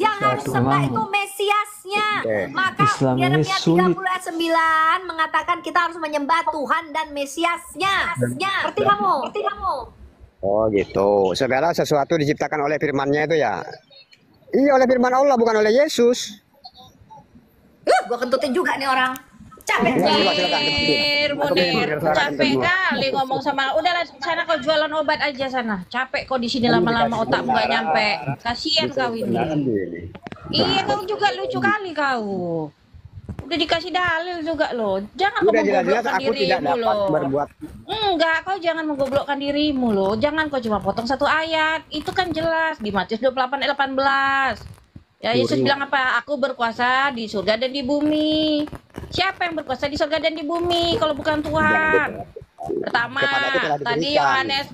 Yang harus sembah itu Mesiasnya. Maka Yeremia 30 ayat 9 mengatakan kita harus menyembah Tuhan dan Mesiasnya. Ngerti kamu? Oh gitu. Segala sesuatu diciptakan oleh firman-Nya itu ya. Iya, oleh firman Allah, bukan oleh Yesus. Gua kentutin juga nih orang. Capek Munir, capek kali ngomong sama. Udahlah, sana kau jualan obat aja sana. Capek kau di sini lama-lama, otakmu nggak nyampe. Kasihan kau ini. Iya, kau juga lucu kali kau. Udah dikasih dalil juga loh. Jangan kau menggoblokkan dirimu loh. Enggak, kau jangan menggoblokkan dirimu loh. Jangan kau cuma potong satu ayat. Itu kan jelas di Matius 28 ayat 18. Ya, Yesus bilang apa? Aku berkuasa di surga dan di bumi. Siapa yang berkuasa di surga dan di bumi kalau bukan Tuhan? Pertama, tadi Yohanes,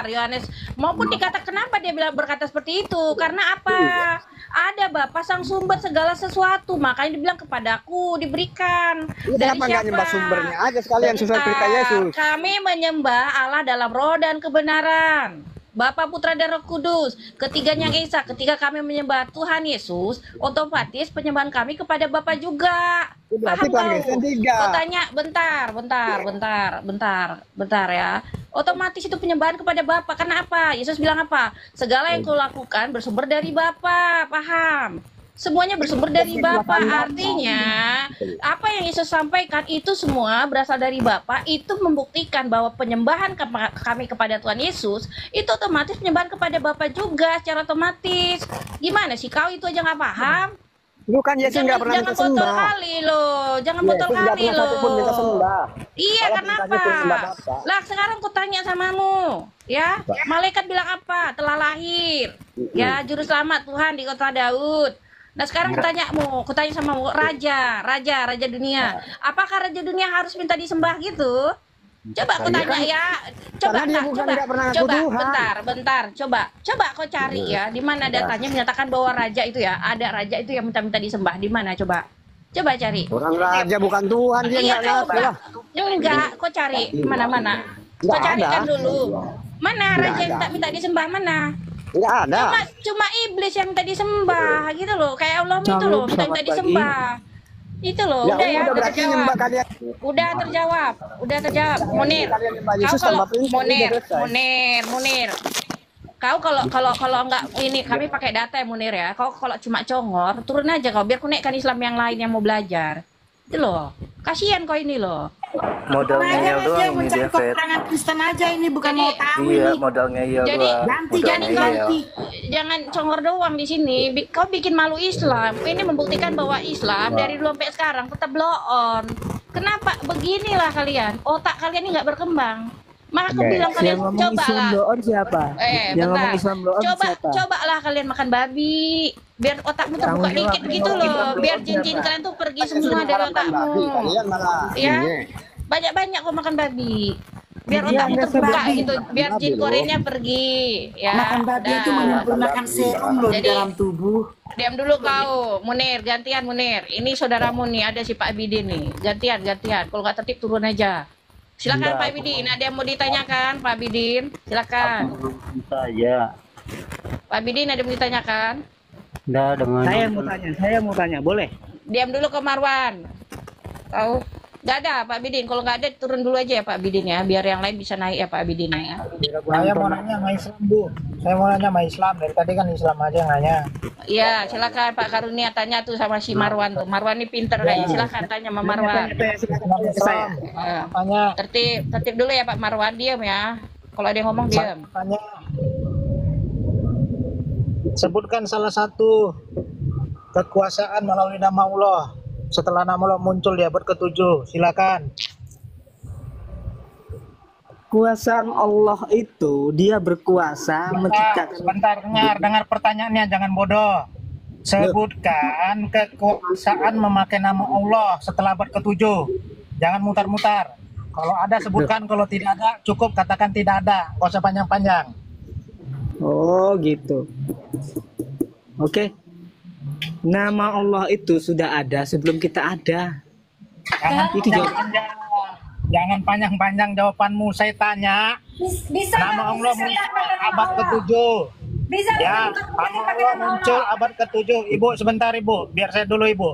Yohanes maupun dikata kenapa dia bilang berkata seperti itu? Karena apa? Ada Bapa sang sumber segala sesuatu, makanya dibilang kepadaku diberikan. Dari siapa? Nyembah sumbernya aja sekalian sesuai perintah Yesus. Kami menyembah Allah dalam roh dan kebenaran. Bapa, Putra, dan Roh Kudus. Ketiganya Esa. Ketika kami menyembah Tuhan Yesus, otomatis penyembahan kami kepada Bapa juga. Paham kau? Kau tanya, bentar ya. Otomatis itu penyembahan kepada Bapa. Kenapa? Yesus bilang apa? Segala yang kau lakukan bersumber dari Bapa. Paham? Semuanya bersumber dari Bapa. Artinya apa yang Yesus sampaikan itu semua berasal dari Bapa. Itu membuktikan bahwa penyembahan kami kepada Tuhan Yesus itu otomatis penyembahan kepada Bapa juga secara otomatis. Gimana sih kau itu aja nggak paham? Bukan Yesus nggak pernah minta sembah. Jangan botol kali loh. Iya, kenapa? Lah sekarang ku tanya samamu, ya. Malaikat bilang apa? Telah lahir, ya, juru selamat Tuhan di kota Daud. Nah sekarang kutanya sama raja dunia. Apakah raja dunia harus minta disembah gitu? Coba aku tanya ya. Coba bentar. Coba kau cari ya. Di mana datanya menyatakan bahwa raja itu ya, ada raja itu yang minta disembah. Di mana coba? Coba cari. Orang raja bukan Tuhan, dia nggak ngerti lah. Enggak, kau cari mana-mana. Kau carikan dulu. Mana raja yang minta disembah mana? Enggak ada. Cuma iblis yang minta disembah gitu loh. Kayak Allah itu loh minta disembah. Itu loh, udah ya, udah terjawab. Munir. Kau kalau Munir. Kau kalau enggak ini kami pakai data ya Munir ya. Kau kalau cuma congor, turun aja kau biar ku naikkan Islam yang lain yang mau belajar. Itu loh. Kasihan kau ini loh. Modal ngeyel doang ini dia, Fet. Kristen aja ini bukan mau tahu. Iya, modal ngeyel doang. Jangan congor doang di sini. Kau bikin malu Islam. Ini membuktikan bahwa Islam dari dulu sampai sekarang tetap blow on. Kenapa beginilah kalian? Otak kalian ini nggak berkembang. Maka aku bilang Yang kalian ngomong Islam cobalah. blow on siapa? Yang ngomong Bentar. Islam blow on siapa? Cobalah kalian makan babi. Biar otakmu terbuka Tanggung jawab dikit gitu ngomong loh. Islam blow Biar on cincin siapa? kalian tuh pergi semua dari otakmu. Kalian malah Ya. ini. Banyak-banyak kok makan babi. Biar Dia otakmu nggak terbuka sebabi. gitu. Biar jin korinnya pergi. Ya. Makan babi itu Udah. menyempurnakan serum loh di Jadi, dalam tubuh. Diam dulu kau, Munir, gantian Munir. Ini saudaramu nih, ada si Pak Abidin nih. Gantian. Kalau nggak tertib turun aja. Silakan Enggak, Pak Abidin, ada yang mau ditanyakan Pak Abidin? Silakan. Saya. Pak Abidin ada yang mau ditanyakan? Enggak dengan Saya mau tanya, boleh? Diam dulu ke Marwan. Tahu? Nggak ada Pak Abidin. Kalau nggak ada turun dulu aja ya Pak Abidin ya, biar yang lain bisa naik ya Pak Abidin ya. Saya mau nanya sama Islam, Bu. Saya mau nanya sama Islam. Dari tadi kan Islam aja yang nanya. Iya, silakan Pak Karunia tanya tuh sama si Marwan tuh. Marwan ini pinter kayaknya. Silakan tanya sama Marwan. Saya. Tertib dulu ya Pak Marwan, diam ya. Kalau ada yang ngomong diam. Tanya. Sebutkan salah satu kekuasaan melalui nama Allah. Setelah nama Allah muncul di abad ke-7. Silakan. Kuasaan Allah itu dia berkuasa menciptakan. Sebentar, dengar pertanyaannya, jangan bodoh. Sebutkan kekuasaan memakai nama Allah setelah abad ke-7. Jangan mutar-mutar. Kalau ada sebutkan, kalau tidak ada cukup katakan tidak ada. Nggak usah panjang-panjang. Oh gitu. Oke. Nama Allah itu sudah ada sebelum kita ada. Jangan panjang-panjang jawabanmu. Saya tanya. Bisa nama Allah muncul abad ke-7. Ya, nama Allah muncul abad ke-7. Ibu sebentar Ibu, biar saya dulu Ibu.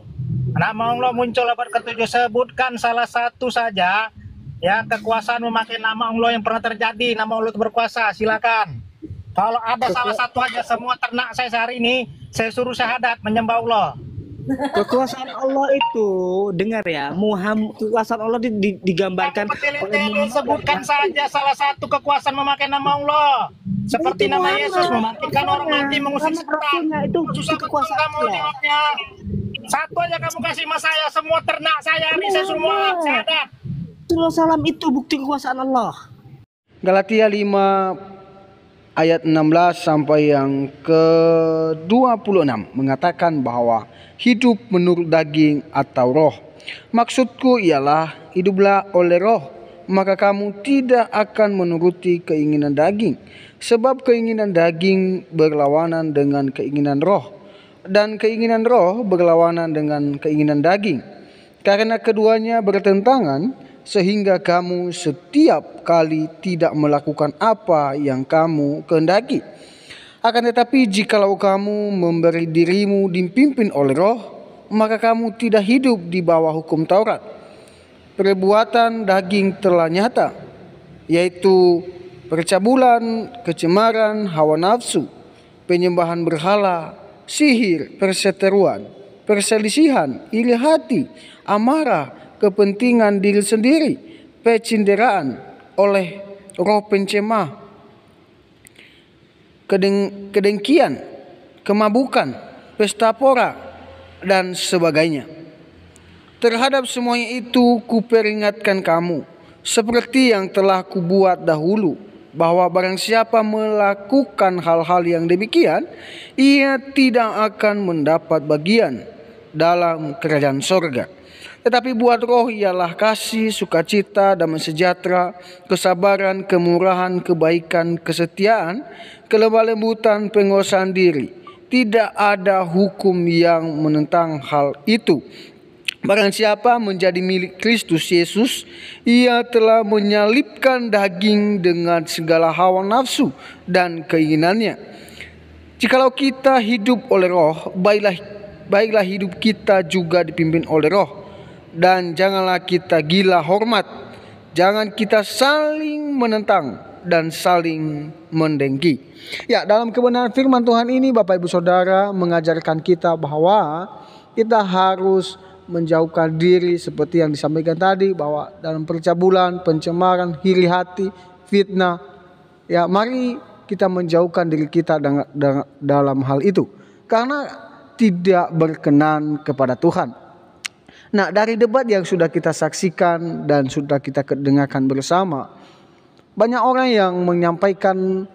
Nama Allah muncul abad ke-7. Sebutkan salah satu saja ya kekuasaan memakai nama Allah yang pernah terjadi. Nama Allah itu berkuasa. Silakan. Kalau ada salah satu aja, semua ternak saya sehari ini saya suruh syahadat menyembah Allah. Kekuasaan Allah itu, dengar ya, kekuasaan Allah digambarkan oleh sebutkan saja salah satu kekuasaan memakai nama Allah. Seperti nama Yesus mematikan orang mati, mengusir setan. Itu susah kekuasaan kamu jawabnya. Satu aja kamu kasih sama saya, semua ternak saya hari saya semua syahadat. Rasulullah SAW itu bukti kekuasaan Allah. Galatia 5 ayat 16 sampai yang ke-26 mengatakan bahwa hidup menurut daging atau roh. Maksudku ialah hiduplah oleh roh, maka kamu tidak akan menuruti keinginan daging. Sebab keinginan daging berlawanan dengan keinginan roh, dan keinginan roh berlawanan dengan keinginan daging. Karena keduanya bertentangan, sehingga kamu setiap kali tidak melakukan apa yang kamu kehendaki. Akan tetapi jikalau kamu memberi dirimu dipimpin oleh roh, maka kamu tidak hidup di bawah hukum Taurat. Perbuatan daging telah nyata, yaitu percabulan, kecemaran, hawa nafsu, penyembahan berhala, sihir, perseteruan, perselisihan, iri hati, amarah, kepentingan diri sendiri, pecinderaan oleh roh pencemah, kedengkian, kemabukan, pesta pora, dan sebagainya. Terhadap semuanya itu kuperingatkan kamu, seperti yang telah kubuat dahulu, bahwa barang siapa melakukan hal-hal yang demikian, ia tidak akan mendapat bagian dalam kerajaan sorga. Tetapi buat roh ialah kasih, sukacita, damai sejahtera, kesabaran, kemurahan, kebaikan, kesetiaan, kelemah lembutan, penguasaan diri. Tidak ada hukum yang menentang hal itu. Barang siapa menjadi milik Kristus Yesus, ia telah menyalibkan daging dengan segala hawa nafsu dan keinginannya. Jikalau kita hidup oleh roh, baiklah hidup kita juga dipimpin oleh roh. Dan janganlah kita gila hormat, jangan kita saling menentang dan saling mendengki. Ya, dalam kebenaran firman Tuhan ini Bapak Ibu Saudara mengajarkan kita bahwa kita harus menjauhkan diri seperti yang disampaikan tadi, bahwa dalam percabulan, pencemaran, iri hati, fitnah, ya mari kita menjauhkan diri kita dalam hal itu, karena tidak berkenan kepada Tuhan. Nah, dari debat yang sudah kita saksikan dan sudah kita dengarkan bersama, Banyak orang yang menyampaikan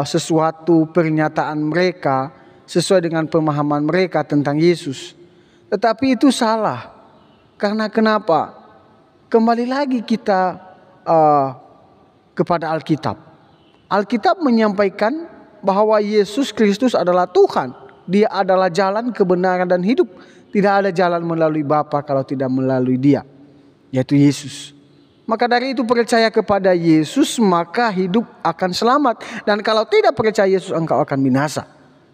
sesuatu pernyataan mereka sesuai dengan pemahaman mereka tentang Yesus. Tetapi itu salah. Karena kenapa? Kembali lagi kita kepada Alkitab. Alkitab menyampaikan bahwa Yesus Kristus adalah Tuhan. Dia adalah jalan, kebenaran, dan hidup. Tidak ada jalan melalui Bapa kalau tidak melalui Dia, yaitu Yesus. Maka dari itu percaya kepada Yesus, maka hidup akan selamat. Dan kalau tidak percaya Yesus, engkau akan binasa.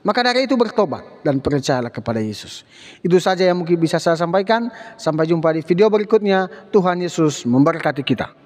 Maka dari itu bertobat dan percayalah kepada Yesus. Itu saja yang mungkin bisa saya sampaikan. Sampai jumpa di video berikutnya. Tuhan Yesus memberkati kita.